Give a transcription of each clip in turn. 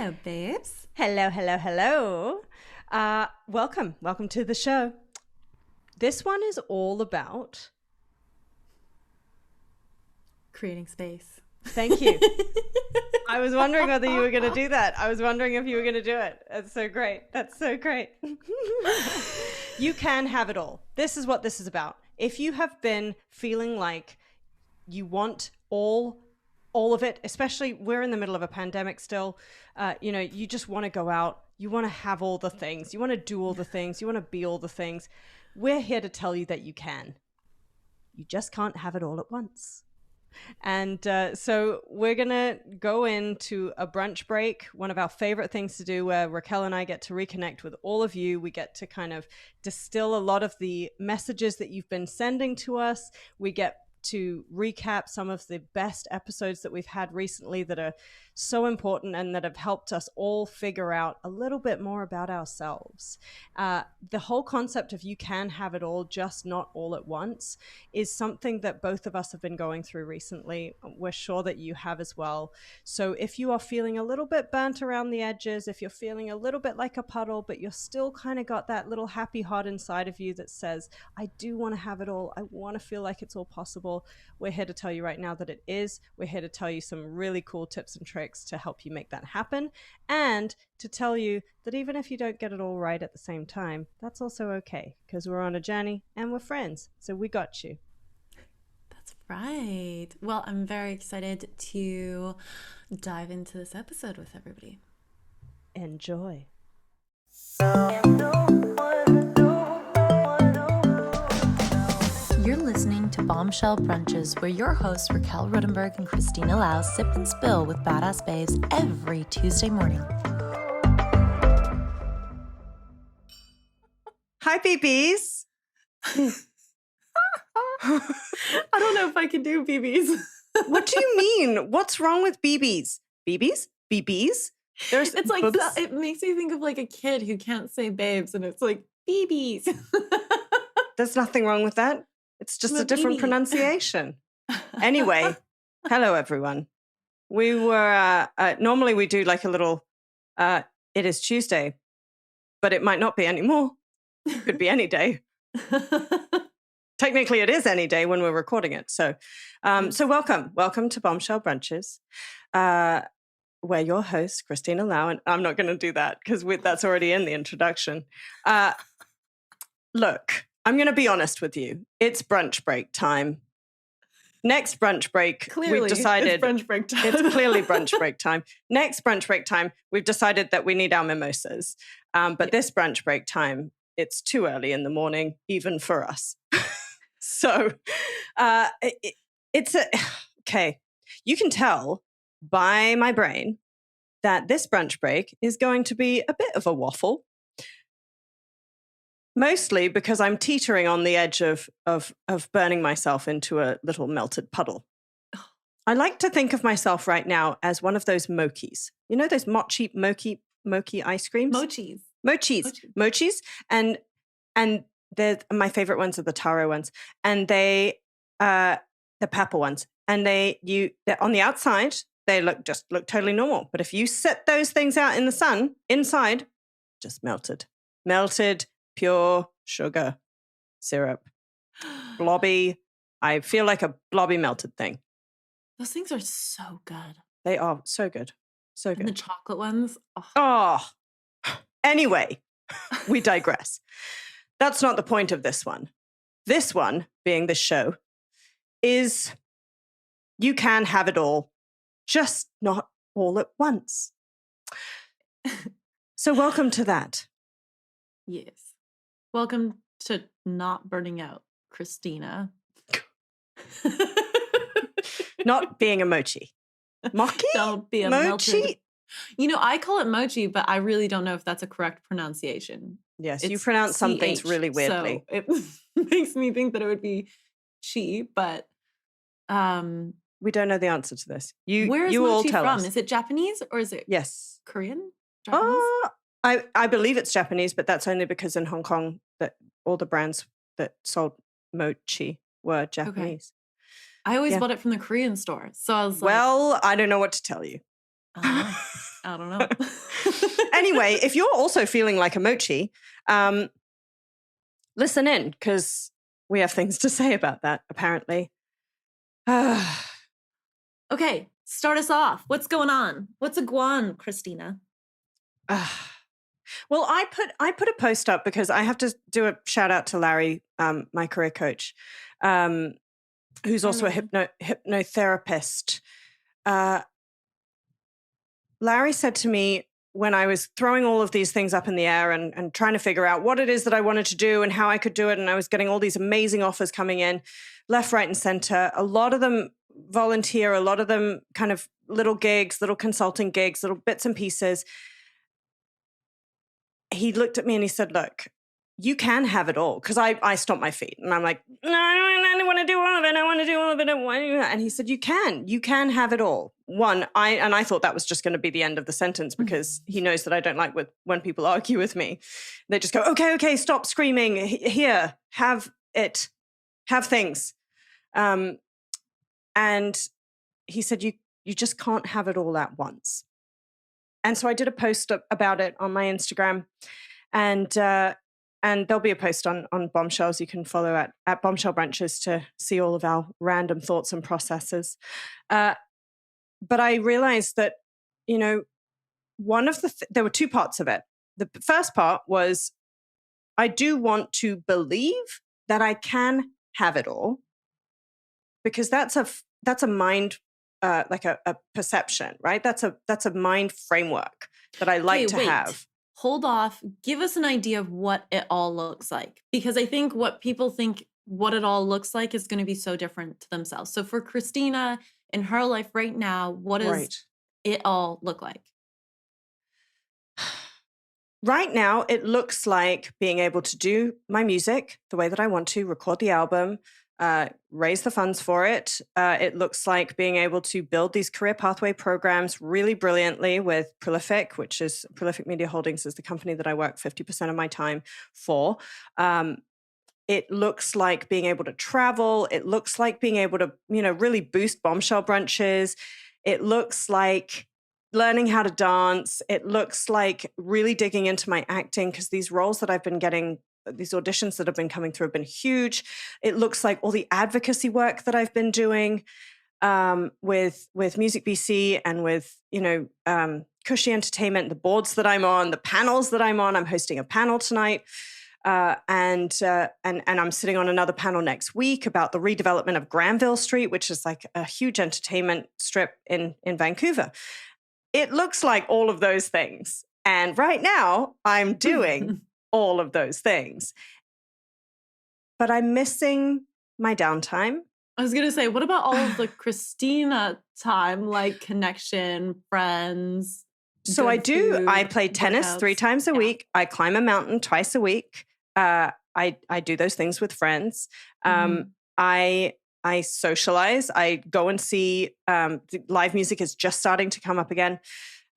Hello, babes. Hello, hello, hello. Welcome to the show. This one is all about creating space. Thank you. I was wondering whether you were going to do that. I was wondering if you were going to do it. That's so great. That's so great. You can have it all. This is what this is about. If you have been feeling like you want all of it, especially we're in the middle of a pandemic still, you just want to go out. You want to have all the things. You want to do all the things. You want to be all the things. We're here to tell you that you can. You just can't have it all at once. And so we're going to go into a brunch break, one of our favorite things to do, where Raquelle and I get to reconnect with all of you. We get to kind of distill a lot of the messages that you've been sending to us. We get to recap some of the best episodes that we've had recently that are so important and that have helped us all figure out a little bit more about ourselves. The whole concept of you can have it all, just not all at once, is something that both of us have been going through recently. We're sure that you have as well. So if you are feeling a little bit burnt around the edges, if you're feeling a little bit like a puddle, but you're still kind of got that little happy heart inside of you that says, I do want to have it all. I want to feel like it's all possible. We're here to tell you right now that it is. We're here to tell you some really cool tips and tricks to help you make that happen, and to tell you that even if you don't get it all right at the same time, that's also okay, because we're on a journey and we're friends, so we got you. That's right. Well, I'm very excited to dive into this episode with everybody. Enjoy. You're listening to Bombshell Brunches, where your hosts Raquelle Rodenberg and Kristina Lau sip and spill with badass babes every Tuesday morning. Hi, BBs. I don't know if I can do BBs. What do you mean? What's wrong with BBs? BBs? BBs? It's like it makes me think of like a kid who can't say babes, and it's like BBs. There's nothing wrong with that. It's just a different pronunciation. Anyway, hello, everyone. We were, normally we do like a little, it is Tuesday, but it might not be anymore. Could be any day. Technically, it is any day when we're recording it. So welcome to Bombshell Brunches. We're your host, Kristina Lau, and I'm not going to do that because that's already in the introduction. Look, I'm going to be honest with you. It's brunch break time. Next brunch break, we've decided it's brunch break time. It's clearly brunch break time. Next brunch break time, we've decided that we need our mimosas. But this brunch break time, it's too early in the morning, even for us. So okay. You can tell by my brain that this brunch break is going to be a bit of a waffle. Mostly because I'm teetering on the edge of burning myself into a little melted puddle. I like to think of myself right now as one of those mochis. You know those mochi ice creams? Mochis. And they're my favorite ones are the taro ones. And they the purple ones. And they're on the outside, they look totally normal. But if you set those things out in the sun, inside, just melted. Pure sugar syrup. Blobby. I feel like a blobby melted thing. Those things are so good. They are so good. So good. And the chocolate ones. Oh. Anyway, we digress. That's not the point of this one. This one, being this show, is you can have it all, just not all at once. So welcome to that. Yes. Welcome to not burning out, Kristina. Not being a mochi. Mochi? Don't be a mochi. Melted. I call it mochi, but I really don't know if that's a correct pronunciation. Yes, you pronounce some things really weirdly. So it makes me think that it would be chi, but we don't know the answer to this. Where is you mochi all tell from? us. Is it Japanese or is it Korean? Japanese? I believe it's Japanese, but that's only because in Hong Kong that all the brands that sold mochi were Japanese. Okay. I always bought it from the Korean store. So I was like, well, I don't know what to tell you. I don't know. Anyway, if you're also feeling like a mochi, listen in, because we have things to say about that, apparently. Okay, start us off. What's going on? What's a guan, Kristina? Well, I put a post up because I have to do a shout out to Larry, my career coach, who's also a hypnotherapist. Larry said to me when I was throwing all of these things up in the air and trying to figure out what it is that I wanted to do and how I could do it, and I was getting all these amazing offers coming in left, right, and center, a lot of them volunteer, a lot of them kind of little gigs, little consulting gigs, little bits and pieces. He looked at me and he said, look, you can have it all. Because I stomped my feet and I'm like, no, I don't want to do all of it. I want to do all of it. And he said, you can have it all. I thought that was just going to be the end of the sentence, because he knows that I don't like when people argue with me. They just go, okay, stop screaming. Here, have it, have things. And he said, you just can't have it all at once. And so I did a post about it on my Instagram, and there'll be a post on Bombshells. You can follow at Bombshell Brunches to see all of our random thoughts and processes. But I realized that, one of there were two parts of it. The first part was, I do want to believe that I can have it all, because that's a mind, like a perception, right? That's a mind framework that I like to have. Hold off. Give us an idea of what it all looks like, because I think what people think what it all looks like is going to be so different to themselves. So for Kristina, in her life right now, what does it all look like? Right now, it looks like being able to do my music the way that I want to, record the album, raise the funds for it. It looks like being able to build these career pathway programs really brilliantly with Prolific, which is Prolific Media Holdings, is the company that I work 50% of my time for. It looks like being able to travel. It looks like being able to, really boost Bombshell Brunches. It looks like learning how to dance. It looks like really digging into my acting, because these roles that I've been getting, these auditions that have been coming through have been huge. It looks like all the advocacy work that I've been doing with Music BC and with, Cushy Entertainment, the boards that I'm on, the panels that I'm on. I'm hosting a panel tonight. And I'm sitting on another panel next week about the redevelopment of Granville Street, which is like a huge entertainment strip in Vancouver. It looks like all of those things. And right now I'm doing all of those things. But I'm missing my downtime. I was going to say, what about all of the Kristina time, like connection, friends? So I do. Food, I play tennis workouts. 3 times a week. I climb a mountain twice a week. I do those things with friends. I socialize. I go and see, live music is just starting to come up again.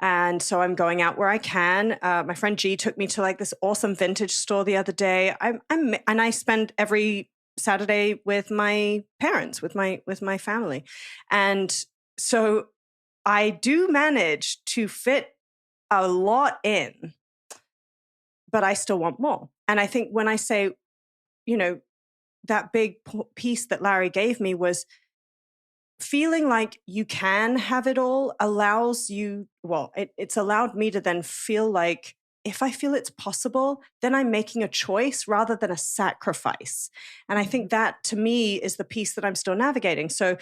And so I'm going out where I can. My friend G took me to like this awesome vintage store the other day. And I spend every Saturday with my parents, with my family. And so I do manage to fit a lot in, but I still want more. And I think when I say, that big piece that Larry gave me was feeling like you can have it all allows you, it's allowed me to then feel like if I feel it's possible, then I'm making a choice rather than a sacrifice. And I think that to me is the piece that I'm still navigating. So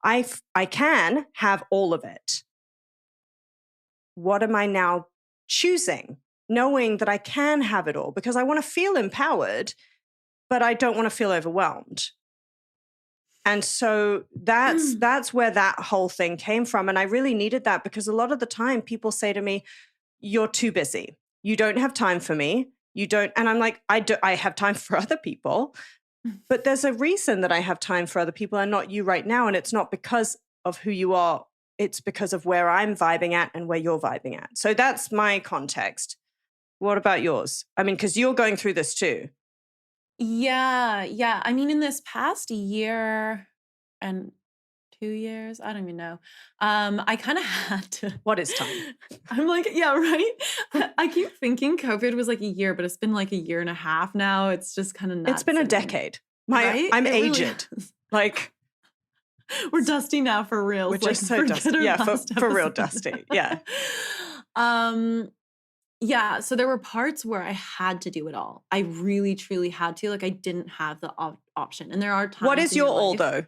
I can have all of it. What am I now choosing? Knowing that I can have it all, because I want to feel empowered, but I don't want to feel overwhelmed. And so that's where that whole thing came from. And I really needed that, because a lot of the time people say to me, you're too busy. You don't have time for me. You don't. And I'm like, I have time for other people, but there's a reason that I have time for other people and not you right now. And it's not because of who you are. It's because of where I'm vibing at and where you're vibing at. So that's my context. What about yours? I mean, because you're going through this too. Yeah. I mean, in this past year and 2 years. I don't even know. I kind of had to. What is time? I'm like, yeah, right. I keep thinking COVID was like a year, but it's been like a year and a half now. It's just kind of nuts. It's been a decade. Right? I'm It really aged. is. Like, We're dusty now for real. we're just so dusty. Yeah, for real dusty. Yeah. Um, yeah, so there were parts where I had to do it all. I really, truly had to. Like, I didn't have the option. And there are times What is in your your all life. though?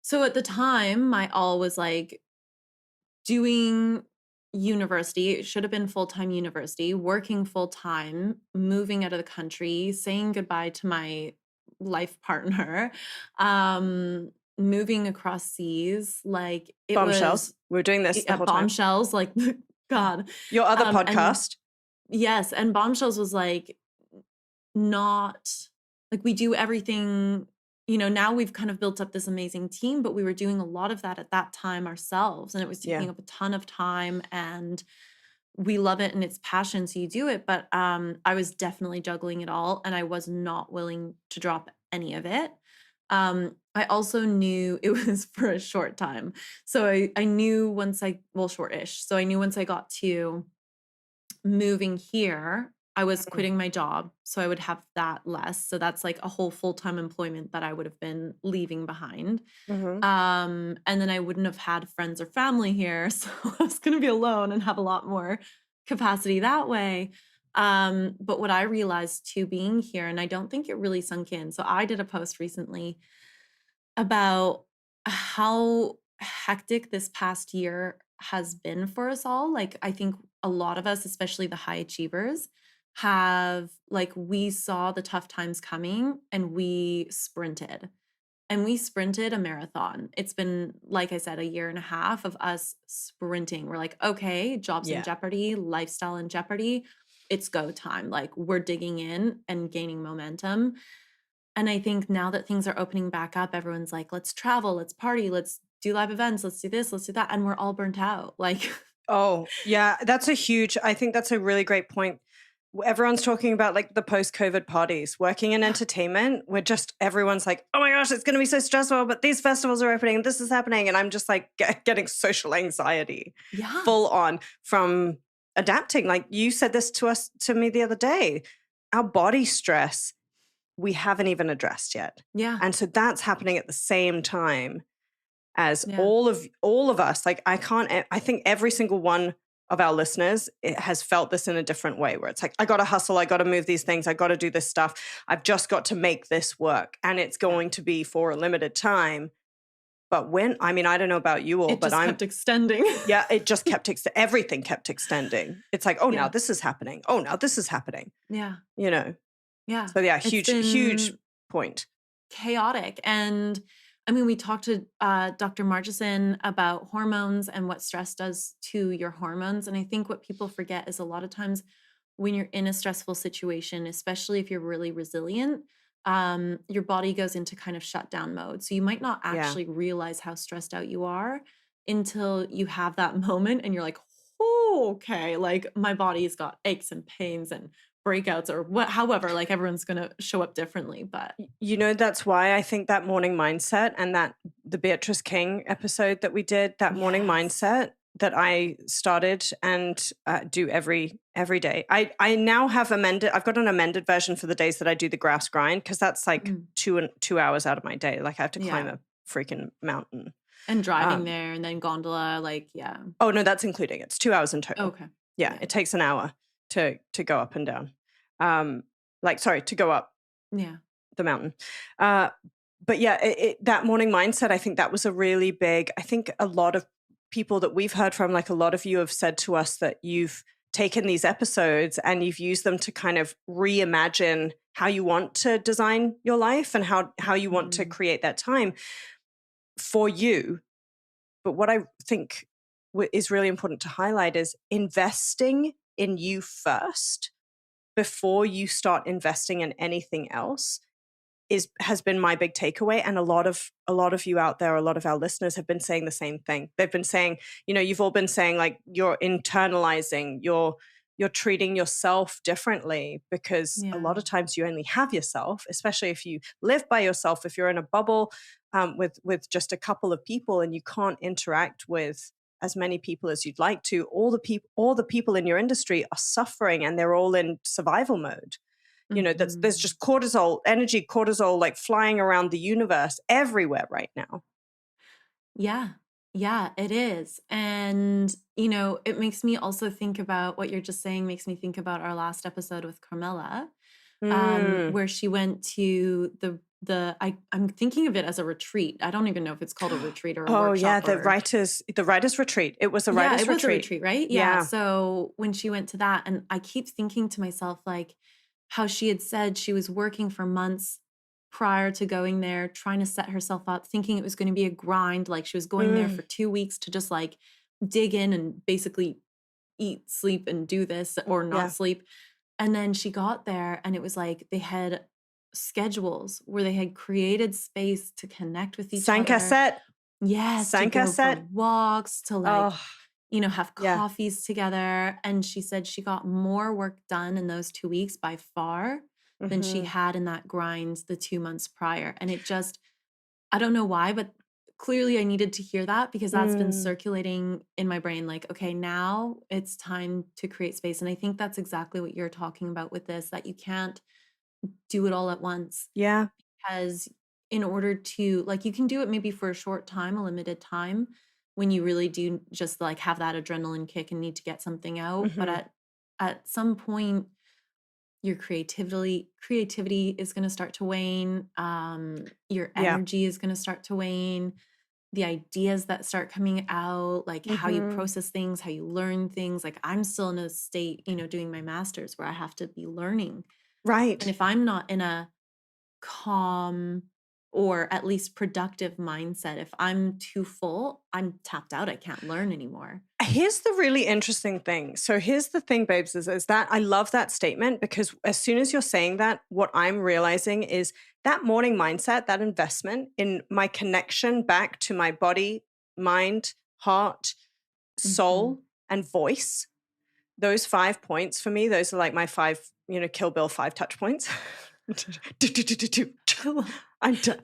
So at the time, my all was like doing university. It should have been full-time university, working full-time, moving out of the country, saying goodbye to my life partner, moving across seas. Like it Bombshells. was We're doing this the whole time. bombshells, like God. Your other And podcast. yes, and bombshells was like not like we do everything, now we've kind of built up this amazing team, but we were doing a lot of that at that time ourselves, and it was taking Yeah. up a ton of time, and we love it and it's passion, so you do it. But I was definitely juggling it all, and I was not willing to drop any of it. I also knew it was for a short time. So I knew shortish. So I knew once I got to moving here, I was quitting my job. So I would have that less. So that's like a whole full-time employment that I would have been leaving behind. Mm-hmm. And then I wouldn't have had friends or family here. So I was going to be alone and have a lot more capacity that way. But what I realized too, being here, and I don't think it really sunk in. So I did a post recently about how hectic this past year has been for us all. Like, I think a lot of us, especially the high achievers, we saw the tough times coming and we sprinted. And we sprinted a marathon. It's been, like I said, a year and a half of us sprinting. We're like, okay, jobs in jeopardy, lifestyle in jeopardy. It's go time. Like, we're digging in and gaining momentum. And I think now that things are opening back up, everyone's like, let's travel, let's party, let's do live events, let's do this, let's do that. And we're all burnt out. Like, oh, yeah, I think that's a really great point. Everyone's talking about like the post-COVID parties, working in entertainment, where just everyone's like, oh my gosh, it's going to be so stressful, but these festivals are opening and this is happening. And I'm just like getting social anxiety full on from adapting. Like you said this to me the other day, our body stress, we haven't even addressed yet. Yeah. And so that's happening at the same time as all of us. Like I think every single one of our listeners has felt this in a different way, where it's like, I got to hustle, I got to move these things, I got to do this stuff. I've just got to make this work, and it's going to be for a limited time. But I don't know about you all, but I'm kept extending. Yeah, it just kept everything kept extending. It's like, oh, now this is happening. Oh, now this is happening. Yeah. Yeah. So yeah, huge point. Chaotic. And I mean, we talked to Dr. Margison about hormones and what stress does to your hormones. And I think what people forget is a lot of times when you're in a stressful situation, especially if you're really resilient, your body goes into kind of shutdown mode. So you might not actually realize how stressed out you are until you have that moment and you're like, oh, okay, like my body's got aches and pains and breakouts or however, like everyone's going to show up differently. But that's why I think that morning mindset and the Beatrice King episode that we did, that morning mindset that I started and do every day. I now have I've got an amended version for the days that I do the grass grind, because that's like 2 hours out of my day. Like I have to climb a freaking mountain. And driving there and then gondola, Oh, no, that's including. It's 2 hours in total. Okay. Yeah, it takes an hour to go up and down. To go up the mountain. But yeah, that morning mindset, I think that was a really big, I think a lot of people that we've heard from, like a lot of you have said to us that you've taken these episodes and you've used them to kind of reimagine how you want to design your life and how you want to create that time for you. But what I think is really important to highlight is investing in you first before you start investing in anything else has been my big takeaway. And a lot of you out there, a lot of our listeners have been saying the same thing. They've been saying, you've all been saying like you're internalizing, you're you're treating yourself differently, because a Yeah. lot of times you only have yourself, especially if you live by yourself, if you're in a bubble with just a couple of people and you can't interact with as many people as you'd like to. All the people in your industry are suffering and they're all in survival mode. There's just energy cortisol, like flying around the universe everywhere right now. Yeah. Yeah, it is. And, it makes me also think about what you're just saying, makes me think about our last episode with Carmela, Mm. where she went to I'm thinking of it as a retreat. I don't even know if it's called a retreat or a Oh yeah, workshop the or writers retreat. It was a yeah, writers it was a retreat. retreat, right? Yeah. Yeah. So when she went to that, and I keep thinking to myself, like, how she had said she was working for months prior to going there, trying to set herself up, thinking it was going to be a grind. Like she was going there Mm. for 2 weeks to just like dig in and basically eat, sleep, and do this or not Yeah. sleep. And then she got there and it was like they had schedules where they had created space to connect with each Sanka other. set. Yes, to Sanka go for set. walks, to like, Oh have yeah. coffees together. And she said she got more work done in those 2 weeks by far than she Mm-hmm. had in that grind the 2 months prior. And it just, I don't know why, but clearly I needed to hear that because that's been Mm. circulating in my brain. Like, okay, now it's time to create space. And I think that's exactly what you're talking about with this, that you can't do it all at once. Yeah. Because in order to, like, you can do it maybe for a short time, a limited time, when you really do just like have that adrenaline kick and need to get something out. But Mm-hmm. at some point, your creativity is going to start to wane. Your Yeah. energy is going to start to wane. The ideas that start coming out, like how you Mm-hmm. process things, how you learn things. Like I'm still in a state, doing my master's where I have to be learning. And Right. if I'm not in a calm or at least productive mindset, if I'm too full, I'm tapped out. I can't learn anymore. Here's the really interesting thing. So here's the thing, babes, is that I love that statement, because as soon as you're saying that, what I'm realizing is that morning mindset, that investment in my connection back to my body, mind, heart, Mhm. soul, and voice. Those 5 points for me, those are like my 5, Kill Bill 5 touch points. I'm done.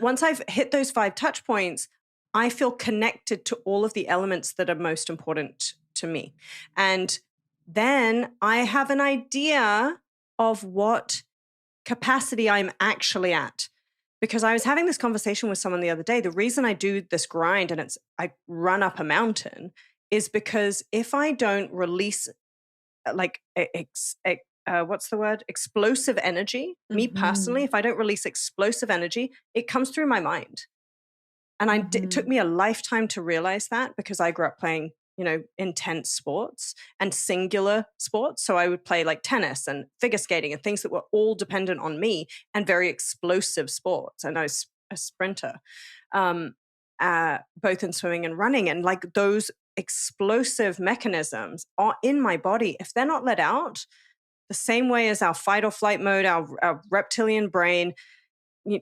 Once I've hit those 5 touch points, I feel connected to all of the elements that are most important to me. And then I have an idea of what capacity I'm actually at. Because I was having this conversation with someone the other day. The reason I do this grind and I run up a mountain is because if I don't release like what's the word? Explosive energy. Me personally, Mhm. if I don't release explosive energy, it comes through my mind. And it took Mhm. me a lifetime to realize that, because I grew up playing, intense sports and singular sports. So I would play like tennis and figure skating and things that were all dependent on me, and very explosive sports. And I was a sprinter, both in swimming and running. And like those explosive mechanisms are in my body. If they're not let out, the same way as our fight or flight mode, our reptilian brain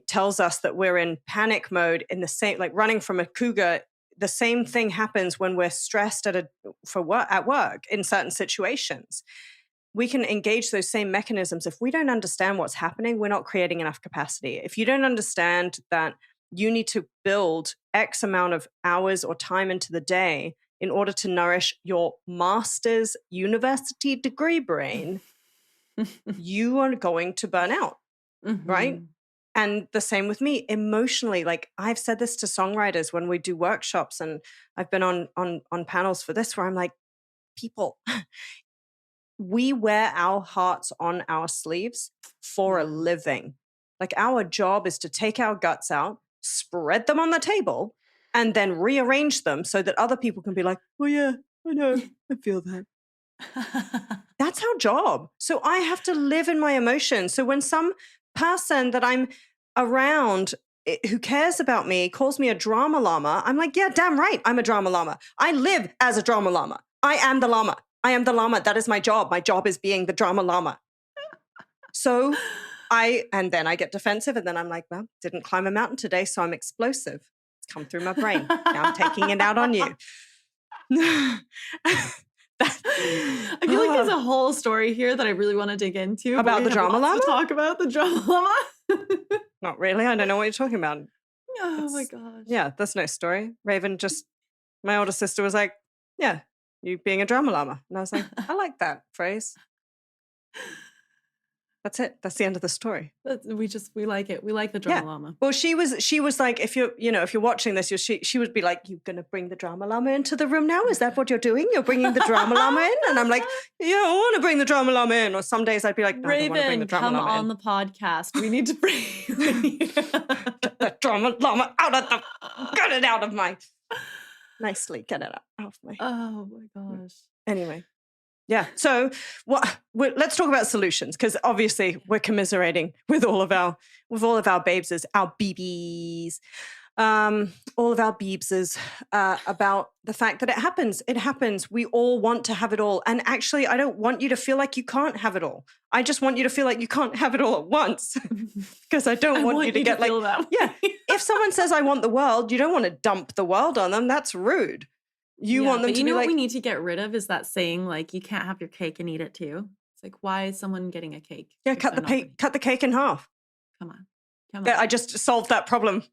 tells us that we're in panic mode, in the same, like running from a cougar, the same thing happens when we're stressed at work in certain situations. We can engage those same mechanisms. If we don't understand what's happening, we're not creating enough capacity. If you don't understand that you need to build X amount of hours or time into the day in order to nourish your master's university degree brain, you are going to burn out, right? Mhm. And the same with me emotionally. Like I've said this to songwriters when we do workshops, and I've been on panels for this, where I'm like, people, we wear our hearts on our sleeves for a Yeah. living. Like our job is to take our guts out, spread them on the table, and then rearrange them so that other people can be like, oh yeah, I know, I feel that. That's our job. So I have to live in my emotions. So when some person that I'm around who cares about me calls me a drama llama, I'm like, yeah, damn right, I'm a drama llama. I live as a drama llama. I am the llama. I am the llama. That is my job. My job is being the drama llama. So and then I get defensive, and then I'm like, well, didn't climb a mountain today, so I'm explosive. It's come through my brain. Now I'm taking it out on you. I feel like there's a whole story here that I really want to dig into. About but we the have drama lots to llama? talk about the drama llama. Not really. I don't know what you're talking about. Oh my It's, gosh. yeah, that's no story. Raven just, my older sister was like, yeah, you being a drama llama. And I was like, I like that phrase. That's it. That's the end of the story. We like it. We like the drama llama. Well, she was like, if you're watching this, she would be like, you're going to bring the drama llama into the room now? Is that what you're doing? You're bringing the drama llama in? And I'm like, yeah, I want to bring the drama llama in. Or some days I'd be like, no, I don't want to bring the Raven, drama come llama on in. the podcast. We need to bring you in here. Get the drama llama get it out of my, nicely, get it out of my. Oh my gosh. Anyway. Yeah. So let's talk about solutions, because obviously we're commiserating with all of our babeses, our BBs, all of our beebses, about the fact that it happens. It happens. We all want to have it all. And actually, I don't want you to feel like you can't have it all. I just want you to feel like you can't have it all at once, because I don't want you to get feel that way. yeah. If someone says I want the world, you don't want to dump the world on them. That's rude. You want them but to you be know like, what we need to get rid of is that saying, like, you can't have your cake and eat it too. It's like, why is someone getting a cake? yeah, if cut they're not ready? the cake in half. Come on. Come Yeah, on. I just solved that problem.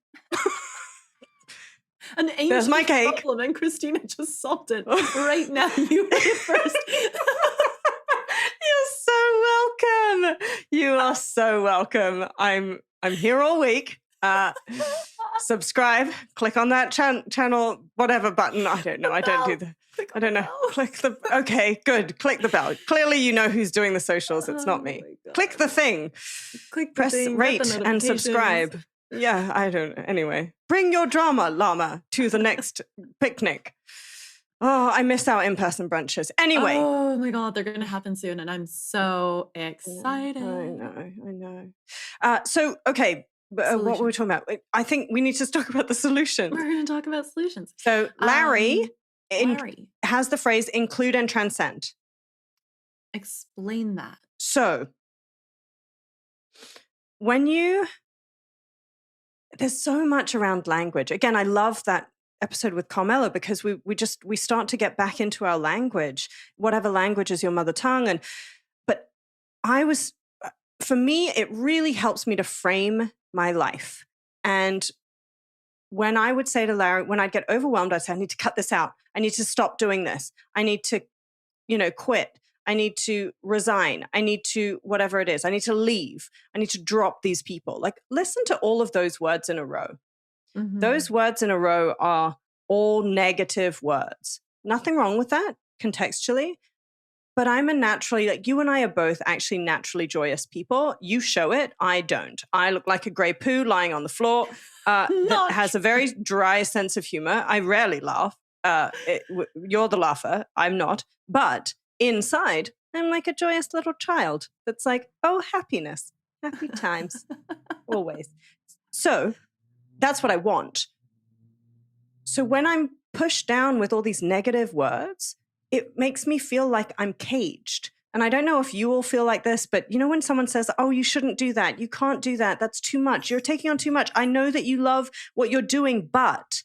An There's my ancient cake. problem, and Kristina just solved it right now. You heard it first. You're so welcome. You are so welcome. I'm here all week. Subscribe, click on that channel, whatever button. I don't know. I don't do the. I don't know. Click the. Okay, good. Click the bell. Clearly, you know who's doing the socials. It's not me. Click the thing. Press rate and subscribe. Yeah, I don't know. Anyway, bring your drama llama to the next picnic. Oh, I miss our in-person brunches. Anyway. Oh my God, they're going to happen soon, and I'm so excited. I know. So, okay. What were we talking about? I think we need to talk about the solution. We're going to talk about solutions. So Larry Larry, has the phrase include and transcend. explain that. So there's so much around language. Again, I love that episode with Carmela, because we start to get back into our language, whatever language is your mother tongue. But for me, it really helps me to frame my life. And when I would say to Larry, when I'd get overwhelmed, I'd say, I need to cut this out. I need to stop doing this. I need to, quit. I need to resign. I need to, whatever it is, I need to leave. I need to drop these people. Like, listen to all of those words in a row. Mm-hmm. Those words in a row are all negative words. Nothing wrong with that contextually. But I'm a naturally, like, you and I are both actually naturally joyous people. You show it. I don't. I look like a gray poo lying on the floor that has a very dry sense of humor. I rarely laugh. You're the laugher. I'm not. But inside, I'm like a joyous little child that's like, oh, happiness, happy times, always. So that's what I want. So when I'm pushed down with all these negative words, it makes me feel like I'm caged. And I don't know if you all feel like this, but when someone says, oh, you shouldn't do that. You can't do that. That's too much. You're taking on too much. I know that you love what you're doing, but.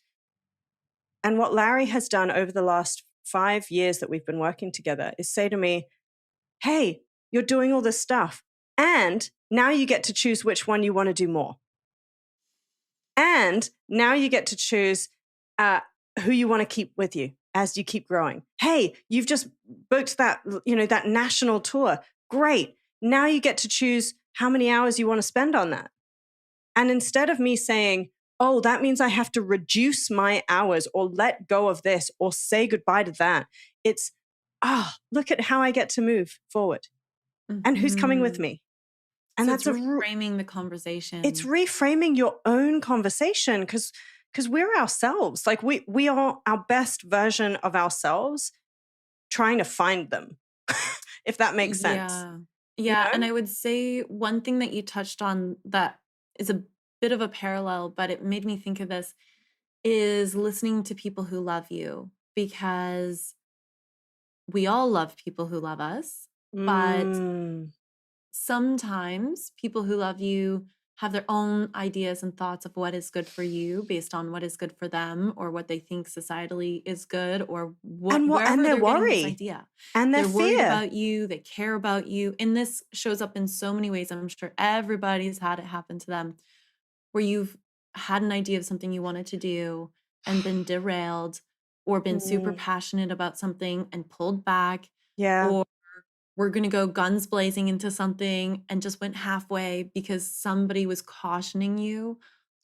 And what Larry has done over the last 5 years that we've been working together is say to me, hey, you're doing all this stuff. And now you get to choose which one you want to do more. And now you get to choose who you want to keep with you as you keep growing. Hey, you've just booked that, that national tour. Great. Now you get to choose how many hours you want to spend on that. And instead of me saying, oh, that means I have to reduce my hours or let go of this or say goodbye to that, it's, look at how I get to move forward. Mm-hmm. And who's coming with me. And so that's reframing the conversation. It's reframing your own conversation, because we're ourselves. Like we are our best version of ourselves, trying to find them, if that makes sense. Yeah. And I would say one thing that you touched on that is a bit of a parallel, but it made me think of this, is listening to people who love you, because we all love people who love us, but sometimes people who love you have their own ideas and thoughts of what is good for you based on what is good for them or what they think societally is good or And wherever their they're getting this worry idea. and their They're worried fear. about you, they care about you. And this shows up in so many ways. I'm sure everybody's had it happen to them where you've had an idea of something you wanted to do and been derailed or been super Mm, passionate about something and pulled back, yeah. or we're going to go guns blazing into something and just went halfway because somebody was cautioning you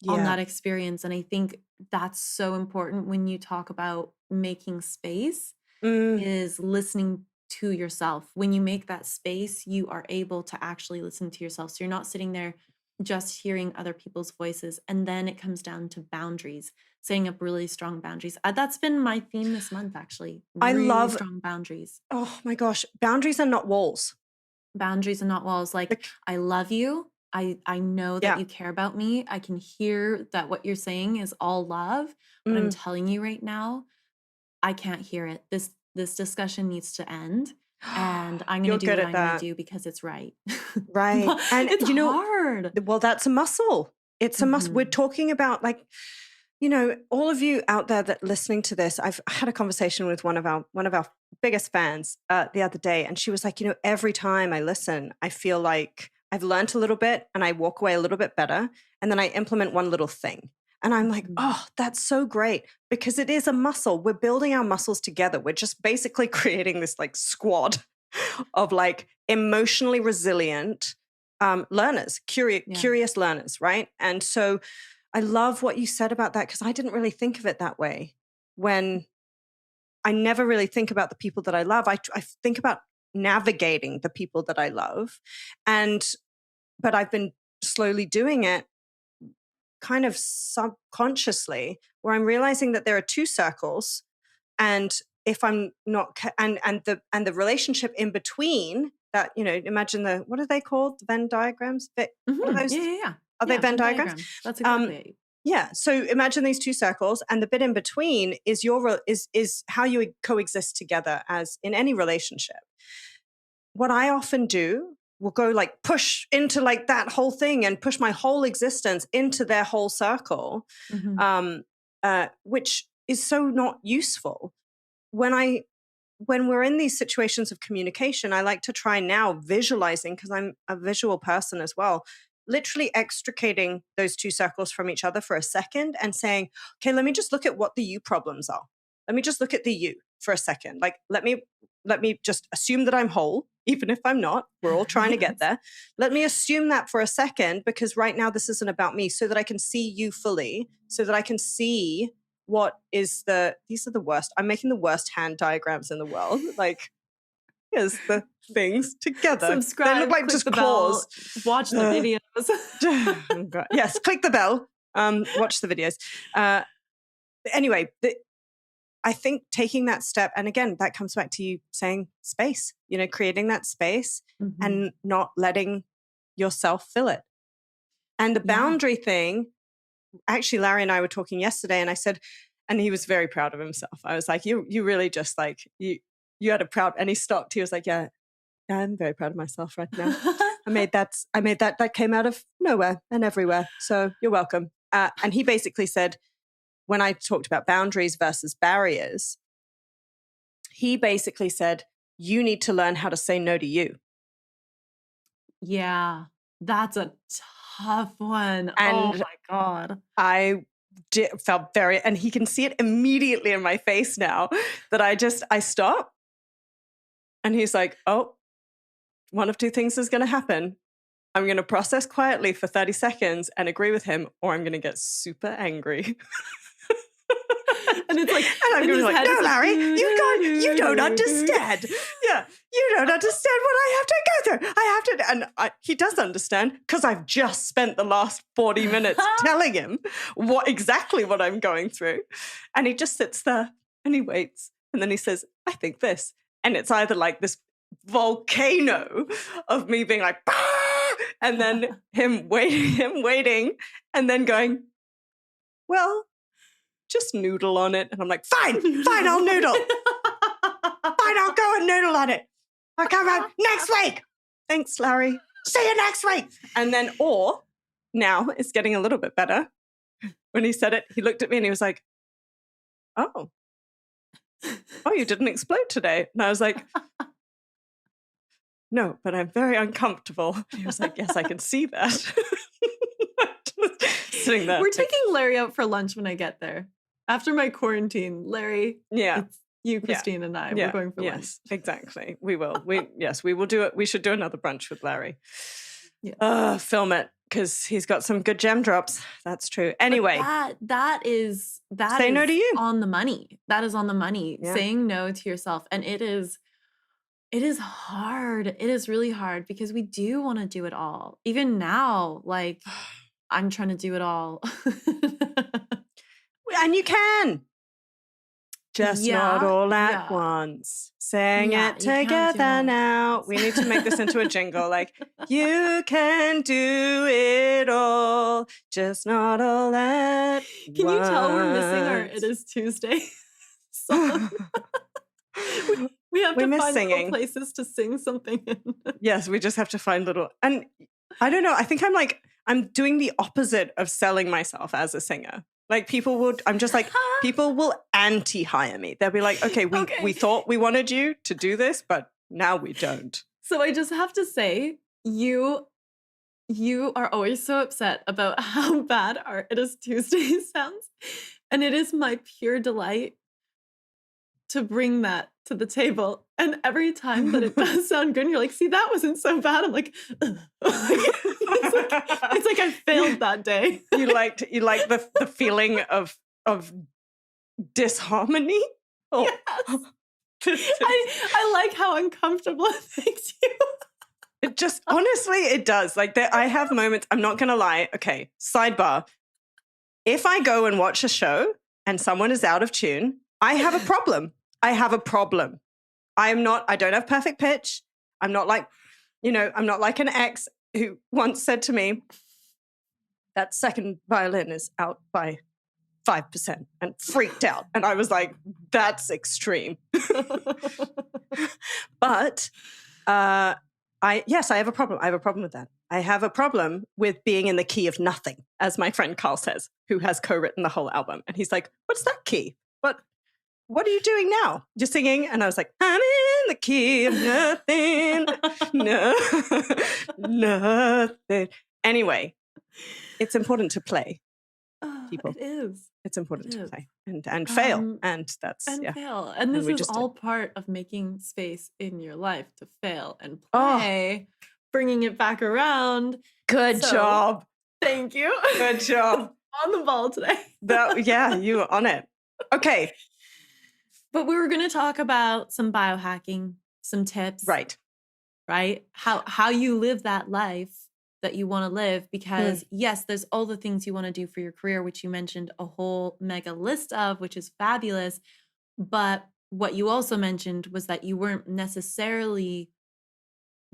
on Yeah. that experience. And I think that's so important when you talk about making space Mm, is listening to yourself. When you make that space, you are able to actually listen to yourself. So you're not sitting there just hearing other people's voices. And then it comes down to boundaries, setting up really strong boundaries. That's been my theme this month, actually. I Really love, strong boundaries. oh my gosh, boundaries are not walls. Boundaries and not walls. Like, Like, I love you. I know that yeah. you care about me. I can hear that what you're saying is all love, but I'm Mm. telling you right now, I can't hear it. This discussion needs to end, and I'm going to You're do good what at I'm going to that. do because it's right. Right. And It's you know, hard. well, that's a muscle. It's a muscle. We're Mhm. talking about like, all of you out there that listening to this, I've had a conversation with one of our biggest fans the other day, and she was like, every time I listen, I feel like I've learned a little bit and I walk away a little bit better, and then I implement one little thing. And I'm like, Mhm. oh, that's so great because it is a muscle. We're building our muscles together. We're just basically creating this like squad of like emotionally resilient learners, Yeah. curious learners, right? And so I love what you said about that because I didn't really think of it that way. When I never really think about the people that I love, I think about navigating the people that I love, and but I've been slowly doing it kind of subconsciously, where I'm realizing that there are two circles, and if I'm not and the relationship in between that, imagine the, what are they called, the Venn diagrams, what are Mhm. those, Yeah, yeah, yeah. are they Yeah, Venn Venn diagrams? diagram. That's um exactly it. yeah, so imagine these two circles, and the bit in between is is how you coexist together as in any relationship. What I often do will go like push into like that whole thing and push my whole existence into their whole circle, Mhm. um which is so not useful. When we're in these situations of communication, I like to try now visualizing, because I'm a visual person as well, literally extricating those two circles from each other for a second and saying, okay, let me just look at what the you problems are. Let me just look at the you for a second. Like, let me just assume that I'm whole, even if I'm not. We're all trying to get Yes. there. Let me assume that for a second, because right now this isn't about me, so that I can see you fully, so that I can see what is these are the worst. I'm making the worst hand diagrams in the world. Like, here's the things together. They look Subscribe, like click just the claws. bell, watch the videos. Oh God. Yes, click the bell. Watch the videos. Anyway, I think taking that step, and again, that comes back to you saying space, creating that space Mhm. and not letting yourself fill it. And the Yeah. boundary thing, actually, Larry and I were talking yesterday, and I said, and he was very proud of himself. I was like, you really just like, you had a proud, and he stopped. He was like, yeah, I'm very proud of myself right now. That came out of nowhere and everywhere. So you're welcome. And he basically said, when I talked about boundaries versus barriers, he basically said, you need to learn how to say no to you. Yeah, that's a tough one. Oh And my god. I felt very, and he can see it immediately in my face now that I stop. And he's like, oh, one of two things is going to happen. I'm going to process quietly for 30 seconds and agree with him, or I'm going to get super angry. And it's like And I'm in going to be his like, head, no, it's like Larry, do, do, you do, don't do, do. understand. Yeah, you don't understand what I have to go through. He does understand, because I've just spent the last 40 minutes telling him exactly what I'm going through. And he just sits there and he waits. And then he says, I think this. And it's either like this volcano of me being like, bah! And then him waiting, and then going, well, just noodle on it. And I'm like, fine, I'll noodle. Fine, I'll go and noodle on it. I'll come back next week. Thanks, Larry. See you next week. And then, or now is getting a little bit better. When he said it, he looked at me and he was like, oh, you didn't explode today. And I was like, no, but I'm very uncomfortable. And he was like, yes, I can see that. Sitting there. We're taking Larry out for lunch when I get there. After my quarantine, Larry, it's you, Christine, and I. We're going for lunch. Yes, exactly. We will. We will do it. We should do another brunch with Larry. Yeah. Film it because he's got some good gem drops. That's true. Anyway, that is say no to you. On the money. That is on the money. Yeah. Saying no to yourself, and it is hard. It is really hard because we do want to do it all. Even now, like I'm trying to do it all. And you can. Just not all at once. Saying it together now. We need to make this into a jingle. Like, you can do it all, just not all at once. Can you tell we're missing our It Is Tuesday song? we have to find little places to sing something in. Yes, we just have to find little. And I don't know. I think I'm doing the opposite of selling myself as a singer. Like people will anti-hire me. They'll be like, okay, we thought we wanted you to do this, but now we don't. So I just have to say, you are always so upset about how bad our It Is Tuesday sounds. And it is my pure delight to bring that to the table. And every time that it does sound good, and you're like, see, that wasn't so bad. I'm like, it's like I failed that day. You like the feeling of disharmony? Oh. Yes. I like how uncomfortable it makes you. It just, honestly, it does. Like I have moments, I'm not going to lie. Okay, sidebar. If I go and watch a show and someone is out of tune, I have a problem. I don't have perfect pitch. I'm not like an ex who once said to me, that second violin is out by 5% and freaked out. And I was like, that's extreme. But I have a problem. I have a problem with that. I have a problem with being in the key of nothing, as my friend Carl says, who has co-written the whole album. And he's like, what's that key? What are you doing now? Just singing? And I was like, I'm in the key of nothing. No, nothing. Anyway, it's important to play, people. It is. It's important to play and fail. And that's, fail. And this is all part of making space in your life to fail and play, bringing it back around. Good job. Thank you. Good job. On the ball today. You were on it. Okay. But we were going to talk about some biohacking, some tips. Right. How you live that life that you want to live, because yes, there's all the things you want to do for your career, which you mentioned a whole mega list of, which is fabulous. But what you also mentioned was that you weren't necessarily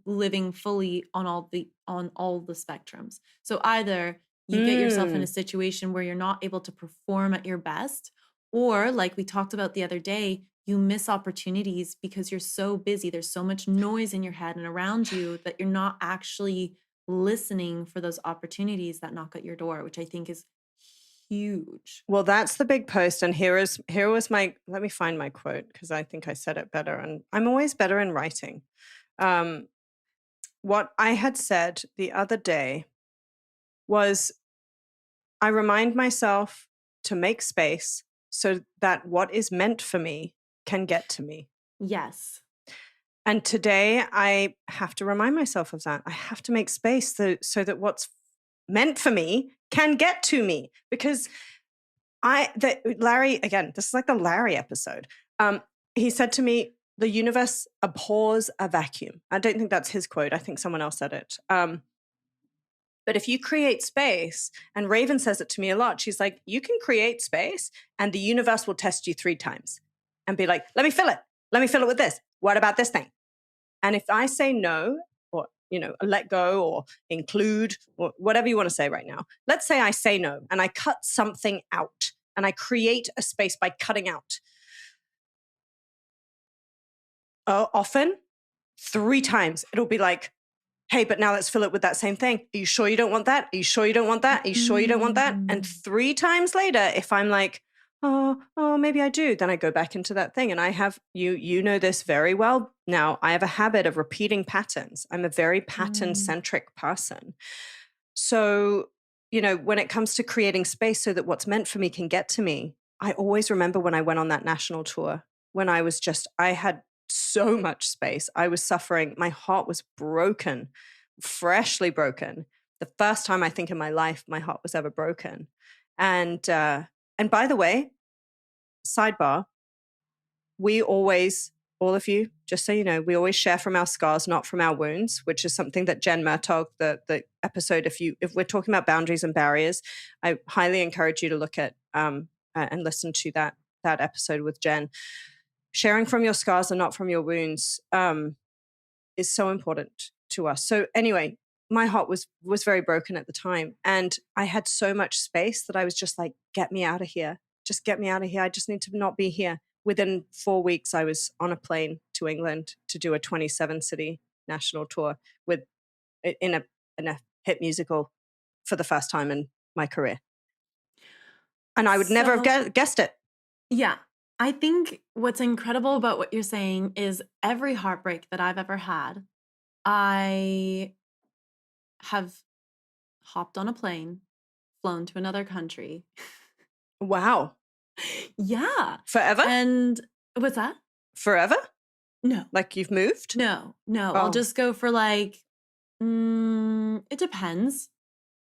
living fully on all the spectrums. So either you get yourself in a situation where you're not able to perform at your best, or like we talked about the other day, you miss opportunities because you're so busy. There's so much noise in your head and around you that you're not actually listening for those opportunities that knock at your door, which I think is huge. Well, that's the big post. And here was my, let me find my quote because I think I said it better. And I'm always better in writing. What I had said the other day was, I remind myself to make space so that what is meant for me can get to me. Yes. And today I have to remind myself of that. I have to make space so that what's meant for me can get to me. Because Larry, again, this is like the Larry episode. He said to me, the universe abhors a vacuum. I don't think that's his quote. I think someone else said it. But if you create space, and Raven says it to me a lot, she's like, you can create space and the universe will test you 3 times and be like, let me fill it. Let me fill it with this. What about this thing? And if I say no, or, let go or include or whatever you want to say right now, let's say I say no and I cut something out and I create a space by cutting out. Often 3 times it'll be like, hey, but now let's fill it with that same thing. Are you sure you don't want that? Are you sure you don't want that? Are you sure you don't want that? And 3 times later, if I'm like, oh, maybe I do, then I go back into that thing. And I have, you know this very well now, I have a habit of repeating patterns. I'm a very pattern-centric person. So, when it comes to creating space so that what's meant for me can get to me, I always remember when I went on that national tour, when I had so much space. I was suffering. My heart was broken, freshly broken. The first time I think in my life my heart was ever broken. And by the way, sidebar, we always, all of you, just so you know, we always share from our scars, not from our wounds, which is something that Jen Murtaugh, the episode, if we're talking about boundaries and barriers, I highly encourage you to look at and listen to that episode with Jen. Sharing from your scars and not from your wounds is so important to us. So anyway, my heart was very broken at the time, and I had so much space that I was just like, get me out of here. Just get me out of here. I just need to not be here. Within 4 weeks, I was on a plane to England to do a 27-city national tour in a hit musical for the first time in my career. And I would never have guessed it. Yeah. I think what's incredible about what you're saying is every heartbreak that I've ever had, I have hopped on a plane, flown to another country. Wow. Yeah. Forever? And what's that? Forever? No. Like you've moved? No. I'll just go for like, it depends.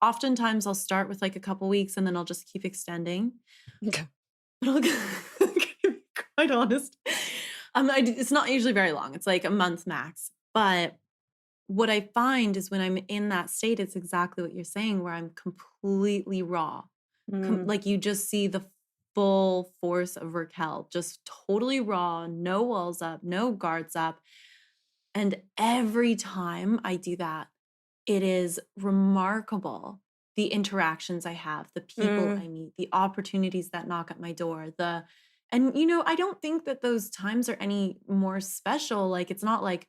Oftentimes I'll start with like a couple weeks and then I'll just keep extending. Okay. I'll be quite honest. It's not usually very long. It's like a month max. But what I find is when I'm in that state, it's exactly what you're saying, where I'm completely raw. Like you just see the full force of Raquelle, just totally raw, no walls up, no guards up. And every time I do that, it is remarkable. The interactions I have, the people I meet, the opportunities that knock at my door, and I don't think that those times are any more special. Like, it's not like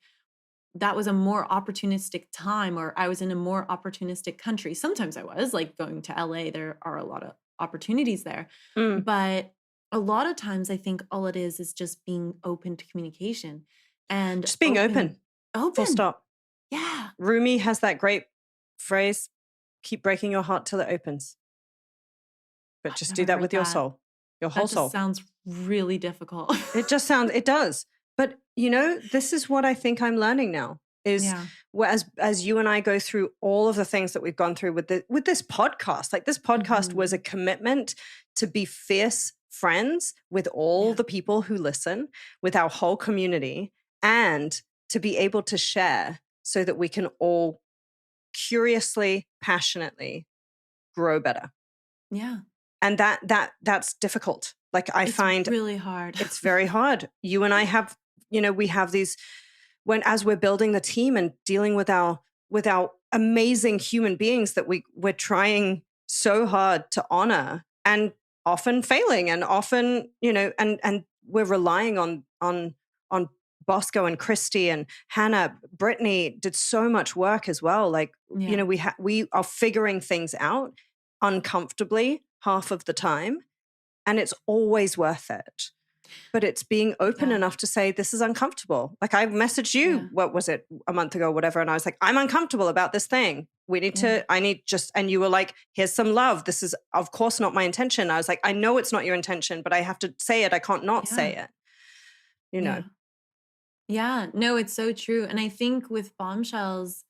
that was a more opportunistic time or I was in a more opportunistic country. Sometimes I was, like going to LA, there are a lot of opportunities there. But a lot of times I think all it is just being open to communication and just being open. Full stop. Yeah. Rumi has that great phrase, keep breaking your heart till it opens. But just do that with your soul, your whole soul. That sounds really difficult. It does. But this is what I think I'm learning now is as you and I go through all of the things that we've gone through with this podcast. Like, this podcast was a commitment to be fierce friends with all the people who listen, with our whole community, and to be able to share so that we can all curiously, passionately grow better. Yeah. And that's difficult. Like, I find really hard. It's very hard. You and I have, we have these, as we're building the team and dealing with our amazing human beings that we're trying so hard to honor, and often failing, and often, and we're relying on Bosco and Christy and Hannah. Brittany did so much work as well. Like, we are figuring things out uncomfortably half of the time, and it's always worth it. But it's being open enough to say, this is uncomfortable. Like, I messaged you, what was it, a month ago, whatever. And I was like, I'm uncomfortable about this thing. And you were like, here's some love. This is, of course, not my intention. I was like, I know it's not your intention, but I have to say it. I can't not say it. Yeah, no, it's so true. And I think with Bombshells,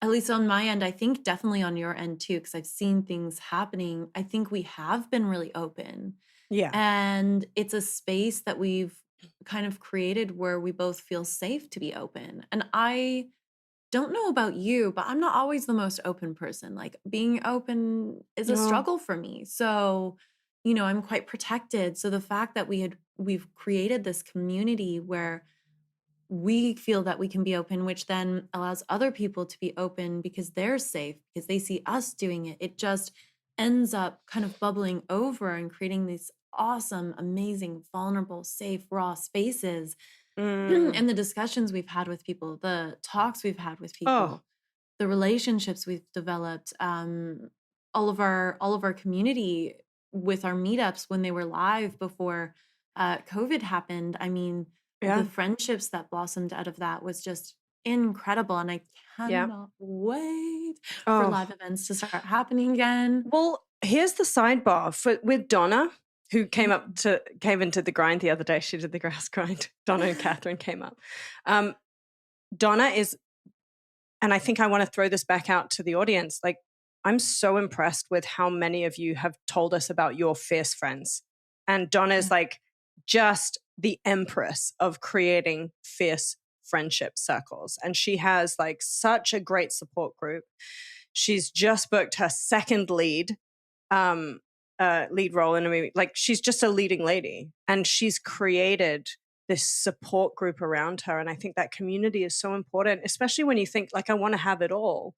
at least on my end, I think definitely on your end too, because I've seen things happening. I think we have been really open. Yeah. And it's a space that we've kind of created where we both feel safe to be open. And I don't know about you, but I'm not always the most open person. Like, being open is a struggle for me. So, I'm quite protected. So the fact that we've created this community where we feel that we can be open, which then allows other people to be open because they're safe, because they see us doing it. It just ends up kind of bubbling over and creating these awesome, amazing, vulnerable, safe, raw spaces. Mm. And the discussions we've had with people, the talks we've had with Oh, people, the relationships we've developed, all of our community with our meetups when they were live before COVID happened. I mean, the yeah. friendships that blossomed out of that was just incredible, and I Yeah. cannot wait for Oh, live events to start happening again. well, here's the sidebar for with Donna, who came into the grind the other day. She did the grass grind. Donna and Catherine came up. Um, Donna is, and I think I want to throw this back out to the audience. Like, I'm so impressed with how many of you have told us about your fierce friends. And Donna is Yeah. like just the empress of creating fierce friendship circles. And she has like such a great support group. She's just booked her second um, lead role in a movie. Like, she's just a leading lady, and she's created this support group around her. And I think that community is so important, especially when you think like, I want to have it all.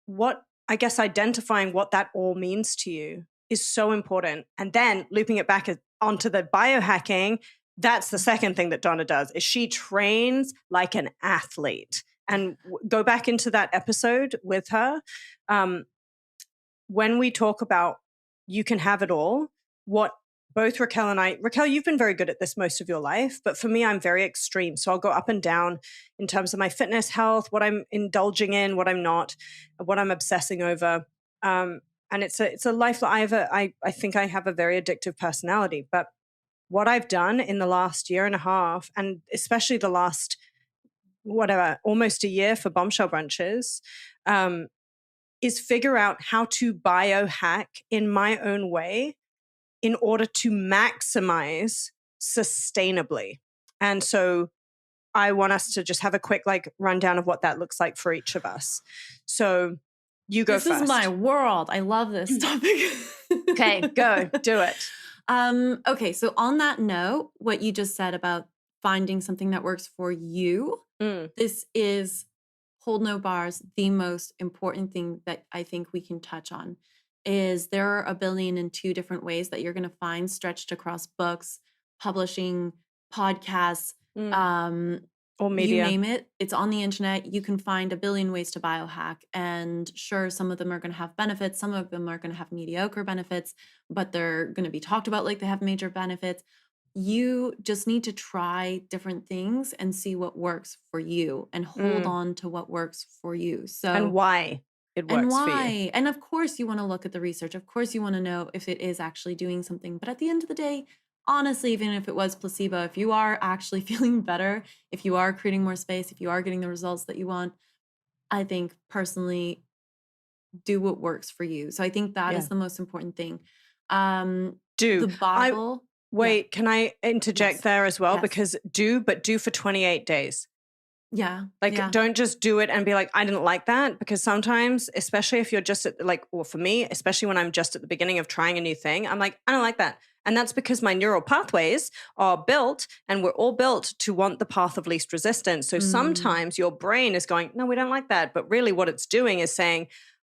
What, I guess, identifying what that all means to you is so important. And then looping it back onto the biohacking, that's the second thing that Donna does, is she trains like an athlete. And go back into that episode with her. When we talk about you can have it all, what both Raquelle and Raquelle, you've been very good at this most of your life, but for me, I'm very extreme. So I'll go up and down in terms of my fitness, health, what I'm indulging in, what I'm not, what I'm obsessing over. And it's a life that I think I have a very addictive personality. But what I've done in the last year and a half, and especially the last, whatever, almost a year for Bombshell Brunches, is figure out how to biohack in my own way in order to maximize sustainably. And so I want us to just have a quick like rundown of what that looks like for each of us. So you go This first. is my world. I love this topic. Okay, go do it. Okay, so on that note, what you just said about finding something that works for you, this is, hold no bars, the most important thing that I think we can touch on is there are a billion and two different ways that you're going to find stretched across books, publishing, podcasts, Or you media. name it. It's on the internet. You can find a billion ways to biohack. And sure, some of them are going to have benefits. Some of them are going to have mediocre benefits, but they're going to be talked about like they have major benefits. You just need to try different things and see what works for you and hold on to what works for you. So, And why it works and for you. why? And of course, you want to look at the research. Of course, you want to know if it is actually doing something. But at the end of the day, honestly, even if it was placebo, if you are actually feeling better, if you are creating more space, if you are getting the results that you want, I think personally, do what works for you. So I think that is Yeah. the most important thing. Do. The Bible. Wait, can I interject Yes. there as well? Yes. Because do for 28 days. Yeah. Like, yeah. don't just do it and be like, I didn't like that. Because sometimes, especially if you're just at like, or for me, especially when I'm just at the beginning of trying a new thing, I'm like, I don't like that. And that's because my neural pathways are built, and we're all built to want the path of least resistance. So sometimes your brain is going, no, we don't like that. But really what it's doing is saying,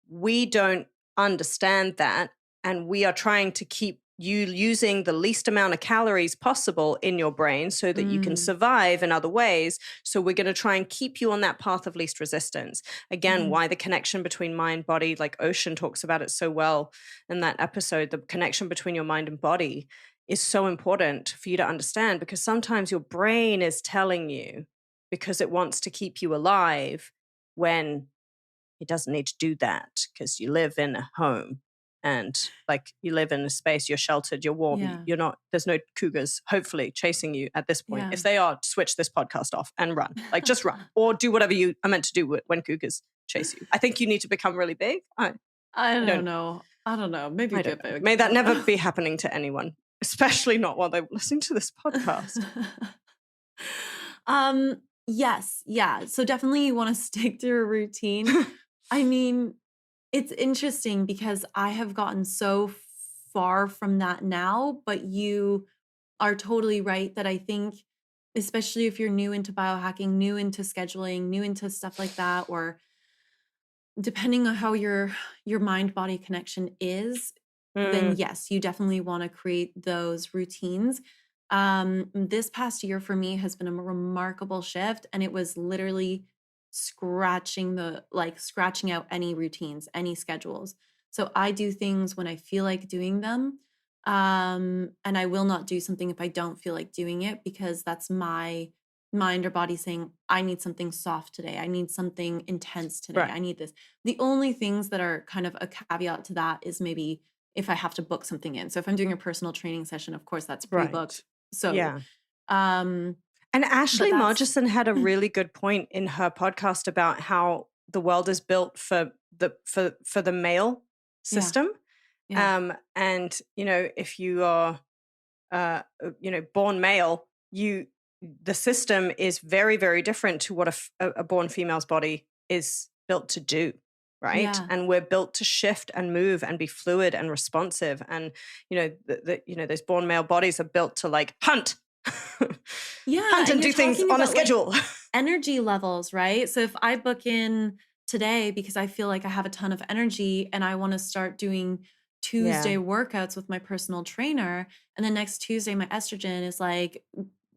we don't understand that. And we are trying to keep you using the least amount of calories possible in your brain so that you can survive in other ways. So we're going to try and keep you on that path of least resistance. Again, why the connection between mind, body, like Ocean talks about it so well in that episode, the connection between your mind and body is so important for you to understand, because sometimes your brain is telling you because it wants to keep you alive when it doesn't need to do that, because you live in a home. And like, you live in a space, you're sheltered, you're warm, Yeah. you're not, there's no cougars, hopefully, chasing you at this point. Yeah. If they are, switch this podcast off and run. Like, just run, or do whatever you are meant to do when cougars chase you. I think you need to become really big. I don't know. I don't know. Maybe I get don't know. big. May that I don't never know. be happening to anyone, especially not while they're listening to this podcast. Yes. Yeah. So definitely you want to stick to a routine. I mean, it's interesting because I have gotten so far from that now, but you are totally right that I think, especially if you're new into biohacking, new into scheduling, new into stuff like that, or depending on how your mind body connection is, then yes, you definitely want to create those routines. This past year for me has been a remarkable shift, and it was literally scratching out any routines, any schedules. So I do things when I feel like doing them. And I will not do something if I don't feel like doing it, because that's my mind or body saying, I need something soft today. I need something intense today. Right. I need this. The only things that are kind of a caveat to that is maybe if I have to book something in. So if I'm doing a personal training session, of course that's pre-booked. Right. So, Yeah. um, And but Ashley that's Margison had a really good point in her podcast about how the world is built for the male yeah, system. yeah, And if you are born male, the system is very, very different to what a born female's body is built to do, right? yeah. And we're built to shift and move and be fluid and responsive. And those born male bodies are built to like hunt, Yeah, hunt and and you're do things talking on a about like schedule. energy levels, right? So if I book in today because I feel like I have a ton of energy and I want to start doing Yeah, Tuesday workouts with my personal trainer, and then next Tuesday my estrogen is like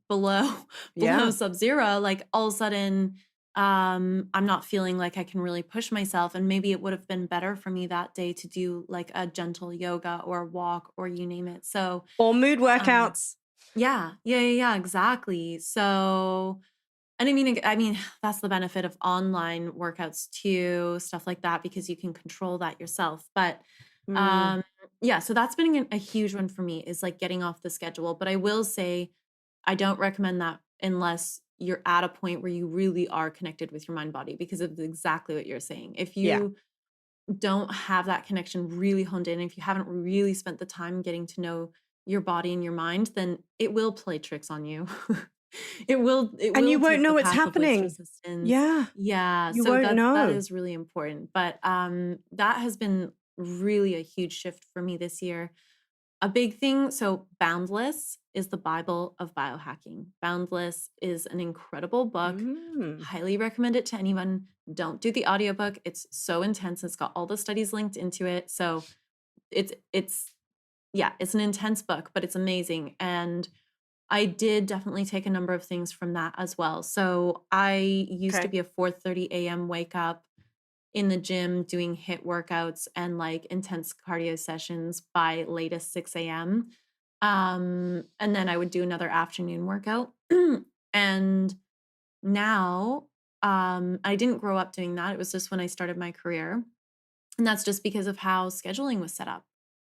below below yeah. sub-zero, like all of a sudden I'm not feeling like I can really push myself, and maybe it would have been better for me that day to do like a gentle yoga or a walk or you name it. So Or mood um workouts. yeah, exactly. So, and I mean, that's the benefit of online workouts too, stuff like that, because you can control that yourself. But Mm, um, yeah, so that's been a huge one for me, is like getting off the schedule. But I will say, I don't recommend that unless you're at a point where you really are connected with your mind body, because of exactly what you're saying. If yeah. you don't have that connection really honed in, if you haven't really spent the time getting to know your body and your mind, then it will play tricks on you. It And you will won't take the know it's path of least happening. resistance. Yeah, Yeah, you so won't that know. is really important. But that has been really a huge shift for me this year. A big thing, so Boundless is the Bible of biohacking. Boundless is an incredible book. Mm, Highly recommend it to anyone. Don't do the audiobook. It's so intense. It's got all the studies linked into it. So it's yeah, it's an intense book, but it's amazing. And I did definitely take a number of things from that as well. So I used to okay. be a 4:30 a.m. wake up in the gym doing hit workouts and like intense cardio sessions by latest 6 a.m. And then I would do another afternoon workout. And now, I didn't grow up doing that. It was just when I started my career. And that's just because of how scheduling was set up.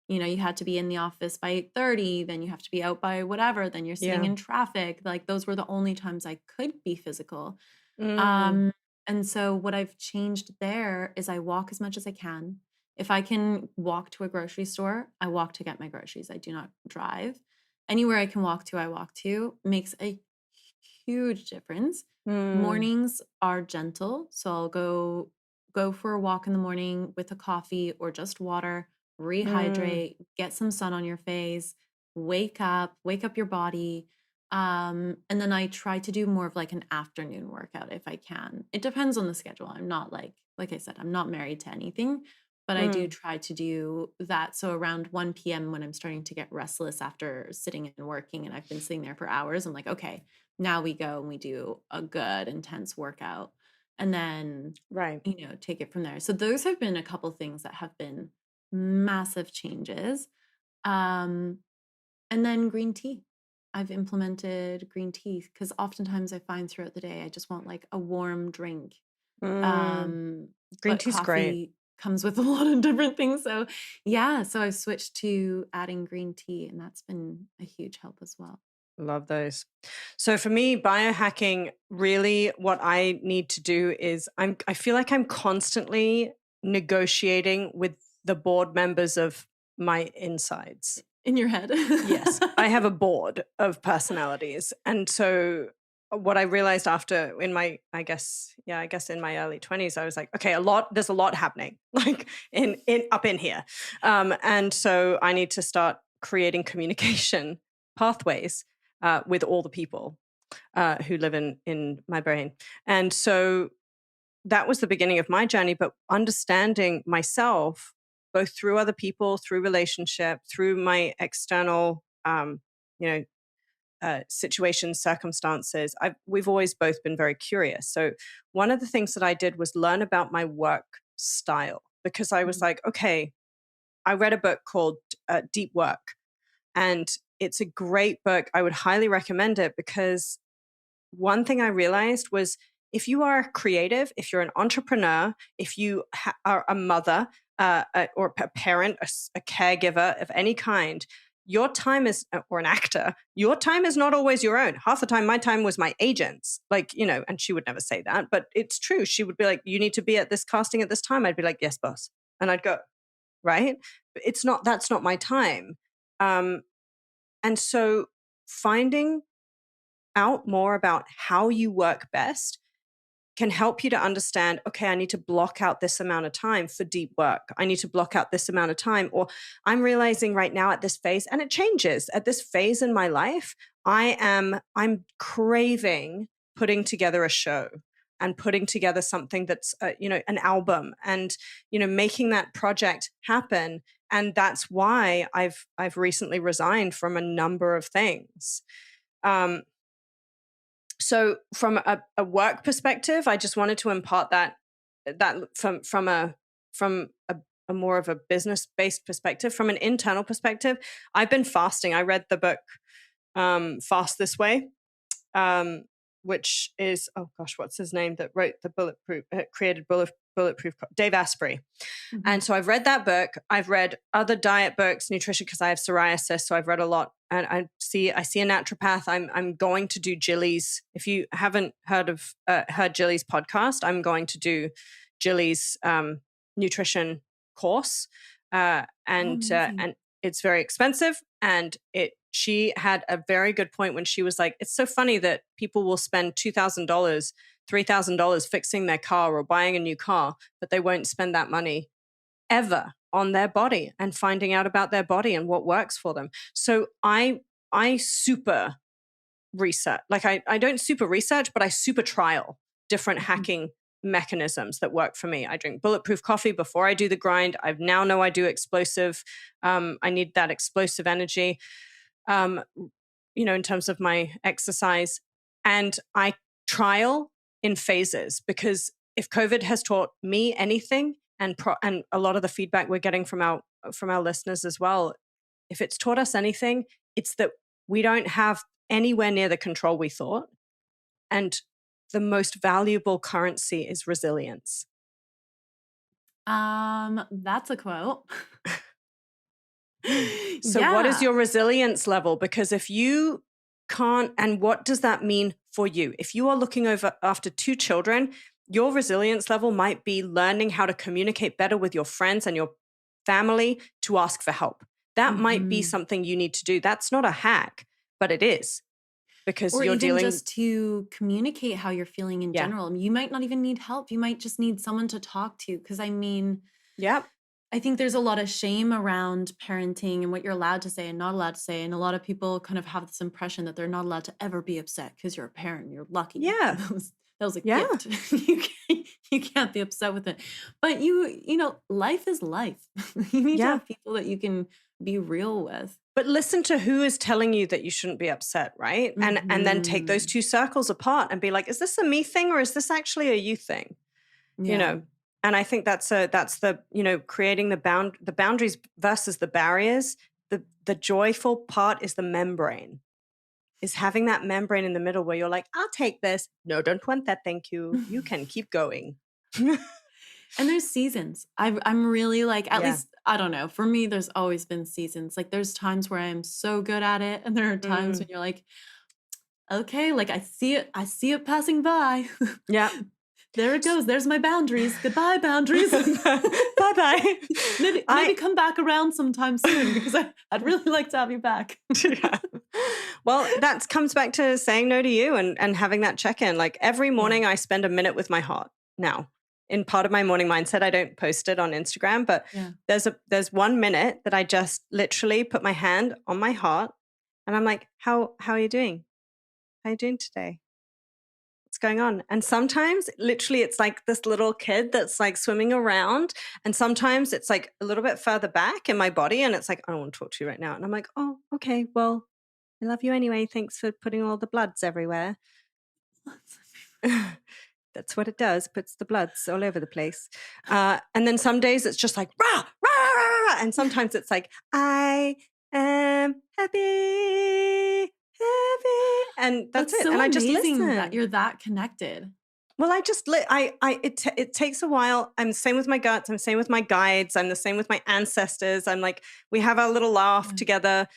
You know, you had to be in the office by 8:30, then you have to be out by whatever, then you're sitting Yeah. in traffic. Like those were the only times I could be physical. Mm, Um, and so what I've changed there is I walk as much as I can. If I can walk to a grocery store, I walk to get my groceries. I do not drive. Anywhere I can walk to, I walk to. Makes a huge difference. mm, Mornings are gentle, so I'll go for a walk in the morning with a coffee or just water, mm, rehydrate, get some sun on your face, wake up your body. And then I try to do more of like an afternoon workout if I can. It depends on the schedule. I'm not like I said, I'm not married to anything, but I do mm. try to do that. So around 1 p.m. when I'm starting to get restless after sitting and working and I've been sitting there for hours, I'm like, okay, now we go and we do a good intense workout, and then Right. take it from there. So those have been a couple things that have been massive changes. um and then green tea. I've implemented green tea because oftentimes I find throughout the day I just want like a warm drink. Mm. um Green but tea's great. coffee comes with a lot of different things. So yeah, so I've switched to adding green tea, and that's been a huge help as well. Love those. So for me, biohacking, really what I need to do is I feel like I'm constantly negotiating with the board members of my insides. In your head. Yes, I have a board of personalities. And so what I realized after in my, I guess in my early 20s, I was like, okay, there's a lot happening like in up in here. And so I need to start creating communication pathways with all the people who live in my brain. And so that was the beginning of my journey, but understanding myself both through other people, through relationship, through my external, you know, situations, circumstances. We've always both been very curious. So one of the things that I did was learn about my work style, because I was like, okay, I read a book called Deep Work, and it's a great book. I would highly recommend it, because one thing I realized was, if you are creative, if you're an entrepreneur, if you are a mother or a parent, a caregiver of any kind, your time is, or an actor, your time is not always your own. Half the time, my time was my agent's, like, and she would never say that, but it's true. She would be like, you need to be at this casting at this time. I'd be like, yes, boss. And I'd go, right? That's not my time. And so finding out more about how you work best can help you to understand, okay, I need to block out this amount of time for deep work. I need to block out this amount of time. Or I'm realizing right now at this phase, and it changes at this phase in my life, I'm craving putting together a show and putting together something that's, an album, and, making that project happen. And that's why I've recently resigned from a number of things. So from a work perspective, I just wanted to impart that from a more of a business-based perspective. From an internal perspective, I've been fasting. I read the book Fast This Way, which is, oh gosh, what's his name that wrote the created Bulletproof, Dave Asprey. Mm-hmm. And so I've read that book. I've read other diet books, nutrition, because I have psoriasis. So I've read a lot. And I see a naturopath. I'm going to do Jilly's. If you haven't heard Jilly's podcast, I'm going to do Jilly's nutrition course. And it's very expensive. And she had a very good point when she was like, it's so funny that people will spend $2,000, $3,000 fixing their car or buying a new car, but they won't spend that money ever on their body and finding out about their body and what works for them. So I super research, like I don't super research, but I super trial different hacking mechanisms that work for me. I drink bulletproof coffee before I do the grind. I now know I do explosive. I need that explosive energy, in terms of my exercise. And I trial in phases, because if COVID has taught me anything, and a lot of the feedback we're getting from our listeners as well, if it's taught us anything, it's that we don't have anywhere near the control we thought. And the most valuable currency is resilience. That's a quote. So what is your resilience level? Because if you can't, and what does that mean for you? If you are looking after 2 children, your resilience level might be learning how to communicate better with your friends and your family to ask for help. That might be something you need to do. That's not a hack, but it is, because or you're even dealing just to communicate how you're feeling in general. You might not even need help. You might just need someone to talk to. Because I think there's a lot of shame around parenting and what you're allowed to say and not allowed to say. And a lot of people kind of have this impression that they're not allowed to ever be upset because you're a parent. You're lucky. Yeah. That was a gift. You can't be upset with it. But life is life. You need to have people that you can be real with. But listen to who is telling you that you shouldn't be upset, right? And then take those 2 circles apart and be like, is this a me thing, or is this actually a you thing? Yeah. And I think that's the creating the boundaries versus the barriers. The joyful part is the membrane. Is having that membrane in the middle where you're like, I'll take this. No, don't want that. Thank you. You can keep going. And there's seasons. I'm really like, at least, I don't know. For me, there's always been seasons. Like there's times where I'm so good at it. And there are times when you're like, okay, like I see it passing by. Yeah. There it goes. There's my boundaries. Goodbye, boundaries. Bye-bye. Maybe come back around sometime soon, because I'd really like to have you back. Yeah. Well, that comes back to saying no to you and having that check-in. Like every morning I spend a minute with my heart now. In part of my morning mindset, I don't post it on Instagram, but there's 1 minute that I just literally put my hand on my heart and I'm like, how are you doing? How are you doing today? What's going on? And sometimes literally it's like this little kid that's like swimming around, and sometimes it's like a little bit further back in my body and it's like, I don't want to talk to you right now. And I'm like, oh, okay, well, I love you anyway. Thanks for putting all the bloods everywhere. That's what it does. Puts the bloods all over the place. And then some days it's just like, rah, rah, rah, rah. And sometimes it's like, I am happy. And that's That's it. so And I just amazing that listen. you're that connected. Well, it takes a while. I'm the same with my guts. I'm the same with my guides. I'm the same with my ancestors. I'm like, we have our little laugh Yeah. together.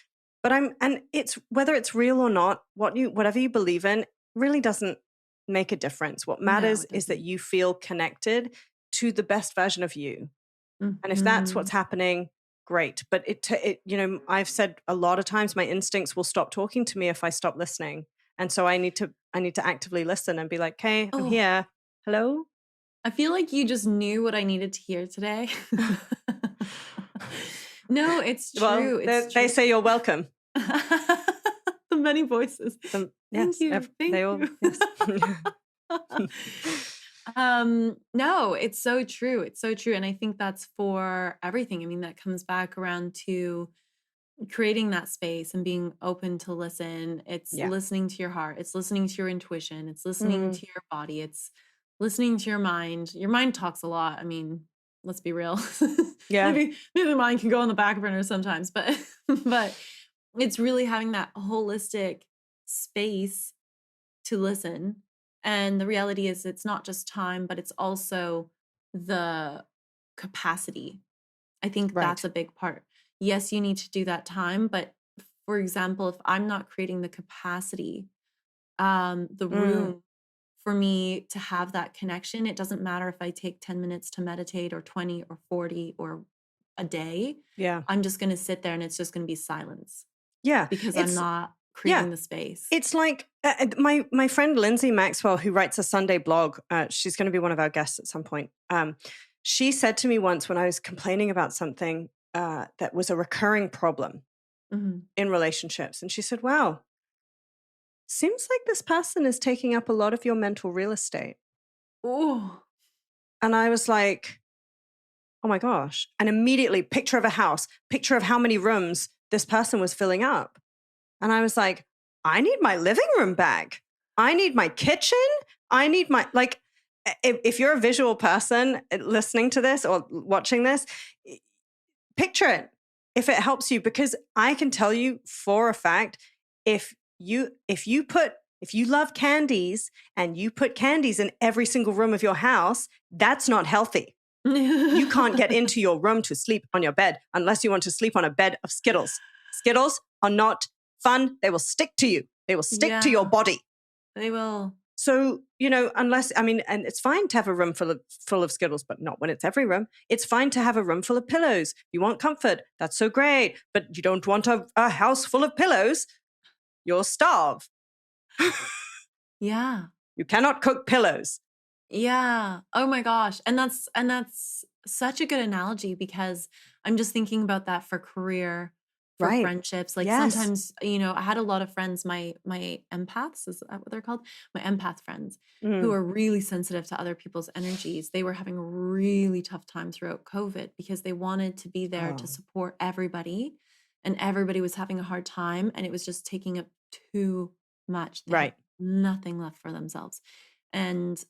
But and it's whether it's real or not, whatever you believe in really doesn't make a difference. What No, matters it is that doesn't. you feel connected to the best version of you. And if that's Mhm. what's happening, great. But I've said a lot of times my instincts will stop talking to me if I stop listening. And so I need to actively listen and be like, "Okay, I'm Oh, here. Hello?" I feel like you just knew what I needed to hear today. No, it's Well, true. It's they true. say you're welcome. The many voices. Thank Yes, you. Thank they all you. yes. No, it's so true. It's so true. And I think that's for everything. I mean, that comes back around to creating that space and being open to listen. It's Yeah. listening to your heart. It's listening to your intuition. It's listening Mm, to your body. It's listening to your mind. Your mind talks a lot. I mean, let's be real. yeah. maybe the mind can go on the back burner sometimes, but but it's really having that holistic space to listen. And the reality is it's not just time, but it's also the capacity. I think that's Right. a big part. Yes, you need to do that time, but for example, if I'm not creating the capacity, the Mm, room for me to have that connection, it doesn't matter if I take 10 minutes to meditate or 20 or 40 or a day. yeah. I'm just going to sit there and it's just going to be silence Yeah. because I'm It's not yeah. creating the space. It's like my friend Lindsay Maxwell, who writes a Sunday blog. She's going to be one of our guests at some point. She said to me once when I was complaining about something that was a recurring problem Mhm. in relationships, and she said, "Wow, seems like this person is taking up a lot of your mental real estate." Oh, And I was like, "Oh my gosh!" And immediately, picture of a house, picture of how many rooms this person was filling up. And I was like, I need my living room back. I need my kitchen. I need my, like, if you're a visual person listening to this or watching this, picture it if it helps you, because I can tell you for a fact, if you love candies and you put candies in every single room of your house, that's not healthy. You can't get into your room to sleep on your bed unless you want to sleep on a bed of Skittles. Skittles are not fun. They will stick to you. They will stick to your yeah, body. they will. So, unless, I mean, and it's fine to have a room full of Skittles, but not when it's every room. It's fine to have a room full of pillows. You want comfort. That's so great. But you don't want a house full of pillows. You'll starve. Yeah. You cannot cook pillows. Yeah. Oh my gosh. And that's such a good analogy because I'm just thinking about that for career, for Right. friendships. Like Yes. sometimes, I had a lot of friends, my empaths, is that what they're called? My empath friends who Mm. are really sensitive to other people's energies. They were having a really tough time throughout COVID because they wanted to be there to Oh, support everybody and everybody was having a hard time and it was just taking up too much. They had right. nothing left for themselves. And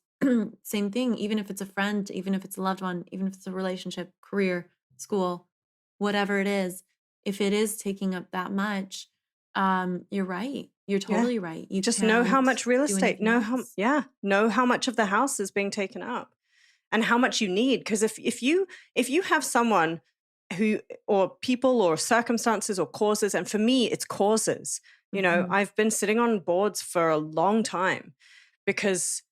same thing, even if it's a friend, even if it's a loved one, even if it's a relationship, career, school, whatever it is, if it is taking up that much, you're right. You're Yeah. totally right. You Just know how can't much real do estate, anything else. know how much of the house is being taken up and how much you need. Because if you have someone who, or people or circumstances or causes, and for me it's causes, Mhm. I've been sitting on boards for a long time because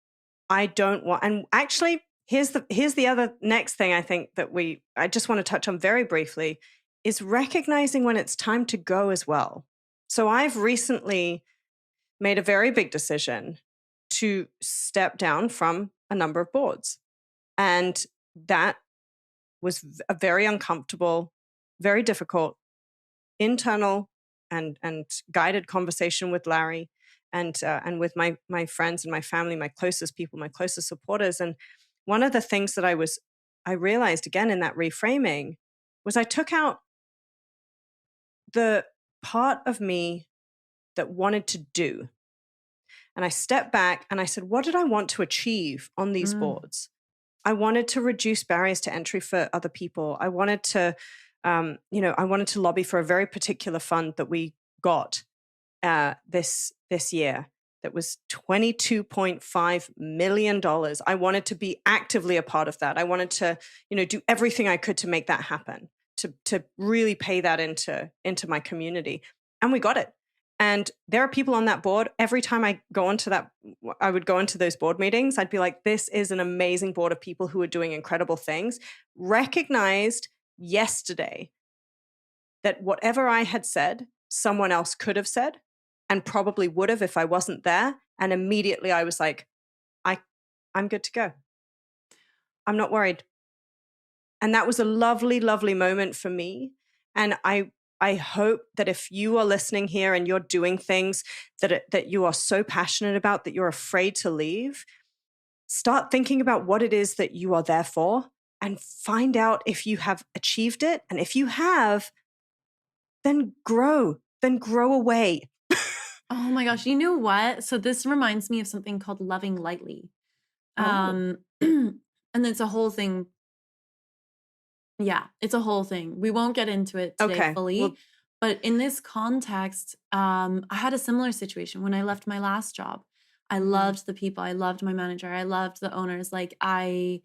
I don't want, and actually here's the other next thing I think that I just want to touch on very briefly is recognizing when it's time to go as well. So I've recently made a very big decision to step down from a number of boards. And that was a very uncomfortable, very difficult internal and guided conversation with Larry and with my friends and my family, my closest people, my closest supporters. And one of the things that I realized again in that reframing was I took out the part of me that wanted to do. And I stepped back and I said, what did I want to achieve on these Mm. boards? I wanted to reduce barriers to entry for other people. I wanted to, I wanted to lobby for a very particular fund that we got this year. That was $22.5 million. I wanted to be actively a part of that. I wanted to, do everything I could to make that happen, to really pay that into my community. And we got it. And there are people on that board. Every time I would go into those board meetings, I'd be like, this is an amazing board of people who are doing incredible things. Recognized yesterday that whatever I had said, someone else could have said and probably would have if I wasn't there. And immediately I was like, I'm good to go. I'm not worried. And that was a lovely, lovely moment for me. And I hope that if you are listening here and you're doing things that you are so passionate about that you're afraid to leave, start thinking about what it is that you are there for and find out if you have achieved it. And if you have, then grow away. Oh my gosh, you know what? So this reminds me of something called loving lightly. Oh. And it's a whole thing. Yeah, it's a whole thing. We won't get into it today Okay. fully, Well, but in this context, I had a similar situation when I left my last job. I loved the people, I loved my manager, I loved the owners. That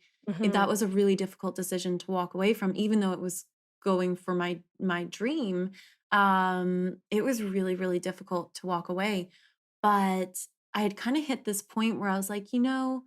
was a really difficult decision to walk away from, even though it was going for my dream. It was really, really difficult to walk away. But I had kind of hit this point where I was like, you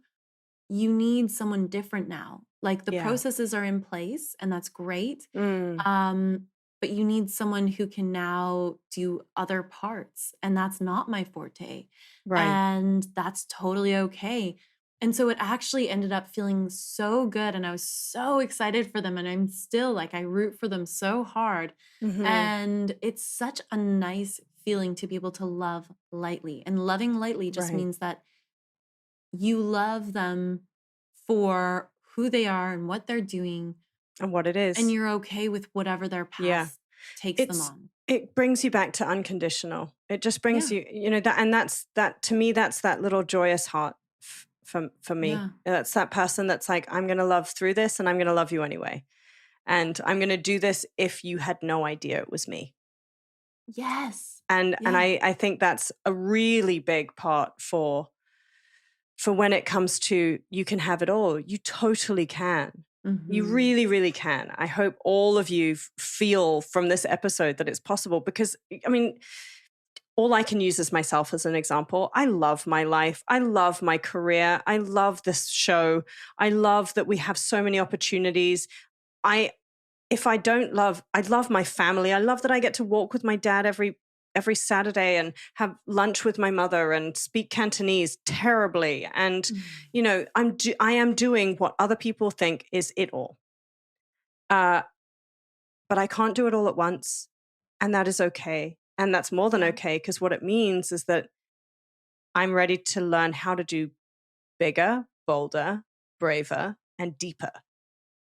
need someone different now. Like the yeah. processes are in place and that's great. Mm, But you need someone who can now do other parts. And that's not my forte. right. And that's totally okay. And so it actually ended up feeling so good. And I was so excited for them. And I'm still like, I root for them so hard. Mm-hmm. And it's such a nice feeling to be able to love lightly. And loving lightly just Right. means that you love them for who they are and what they're doing, And what it and is. you're okay with whatever their Yeah. path takes them on. It brings you back to unconditional. It just brings Yeah. you, that to me, that's that little joyous heart for me. Yeah. That's that person that's like, I'm going to love through this and I'm going to love you anyway. And I'm going to do this if you had no idea it was me. Yes. And Yeah. I think that's a really big part for when it comes to you can have it all. You totally can. You Mhm. really, really can. I hope all of you feel from this episode that it's possible because, I mean, all I can use is myself as an example. I love my life. I love my career. I love this show. I love that we have so many opportunities. I love my family. I love that I get to walk with my dad every Saturday and have lunch with my mother and speak Cantonese terribly. And, I am doing what other people think is it all. But I can't do it all at once. And that is okay. And that's more than Yeah. okay, because what it means is that I'm ready to learn how to do bigger, bolder, braver, and deeper.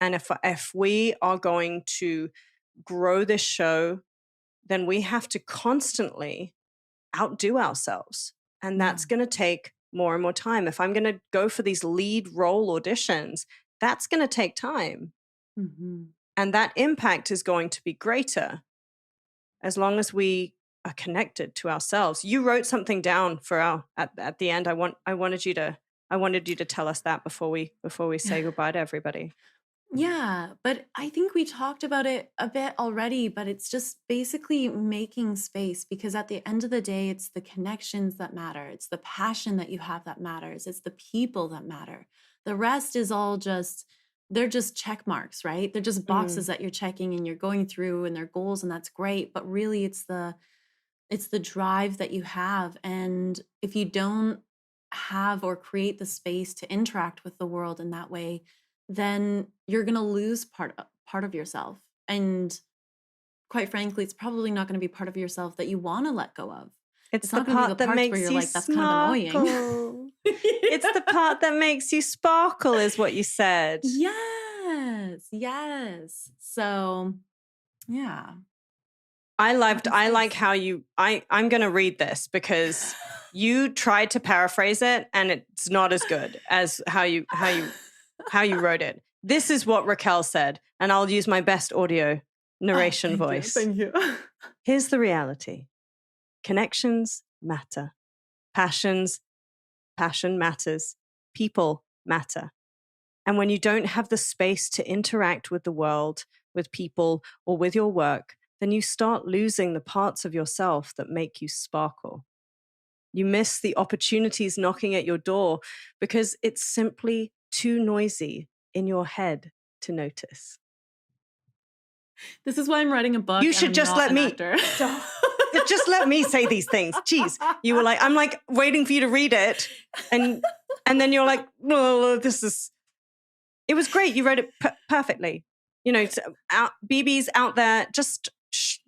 And if we are going to grow this show, then we have to constantly outdo ourselves. And that's Yeah. going to take more and more time. If I'm going to go for these lead role auditions, that's going to take time. Mhm. And that impact is going to be greater as long as we are connected to ourselves. You wrote something down for at the end. I wanted you to tell us that before we say goodbye to everybody. Yeah, but I think we talked about it a bit already, but it's just basically making space because at the end of the day, it's the connections that matter. It's the passion that you have that matters. It's the people that matter. The rest is all they're just check marks, right? They're just Mm, boxes that you're checking and you're going through and they're goals and that's great, but really it's the drive that you have. And if you don't have or create the space to interact with the world in that way, then you're going to lose part of yourself. And quite frankly, it's probably not going to be part of yourself that you want to let go of. it's It's the not going to be the part that parts where makes you're you like, that's kind of annoying. sparkle. It's the part that makes you sparkle, is what you said. Yes. Yes. So, yeah. I like how I'm going to read this because you tried to paraphrase it and it's not as good as how you wrote it. This is what Raquelle said, and I'll use my best audio narration voice. Thank you. Here's the reality. Connections matter. Passion matters. People matter. And when you don't have the space to interact with the world, with people, or with your work, then you start losing the parts of yourself that make you sparkle. You miss the opportunities knocking at your door because it's simply too noisy in your head to notice. This is why I'm writing a book. You should just let me. Just let me say these things. Jeez, you were like, I'm like waiting for you to read it, and then you're like, no, this is. It was great. You wrote it perfectly. You know, BBs out there, just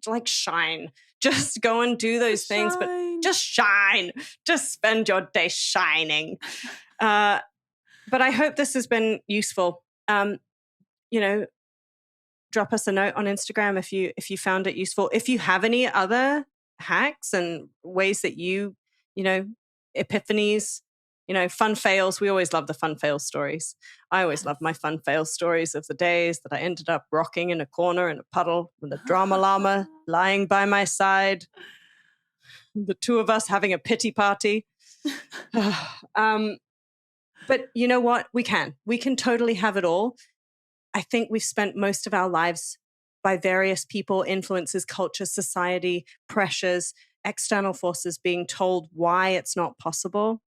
like shine. Just go and do those things, but just shine. Just spend your day shining. But I hope this has been useful. You know, drop us a note on Instagram if you found it useful. If you have any other hacks and ways that you know, epiphanies, you know, fun fails. We always love the fun fail stories. I always love my fun fail stories of the days that I ended up rocking in a corner in a puddle with a drama llama lying by my side. The two of us having a pity party. But you know what? We can totally have it all. I think we've spent most of our lives by various people, influences, culture, society, pressures, external forces being told why it's not possible.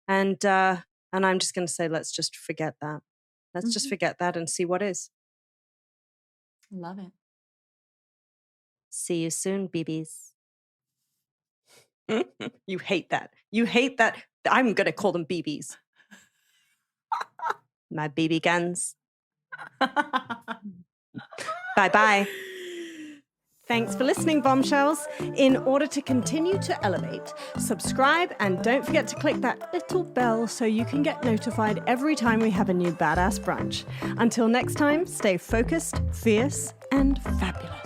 And I'm just going to say, let's just forget that. Let's just forget that and see what is. Love it. See you soon, BBs. You hate that. You hate that. I'm going to call them BBs. My BB guns. Bye-bye. Thanks for listening, bombshells. In order to continue to elevate, subscribe and don't forget to click that little bell so you can get notified every time we have a new badass brunch. Until next time, stay focused, fierce, and fabulous.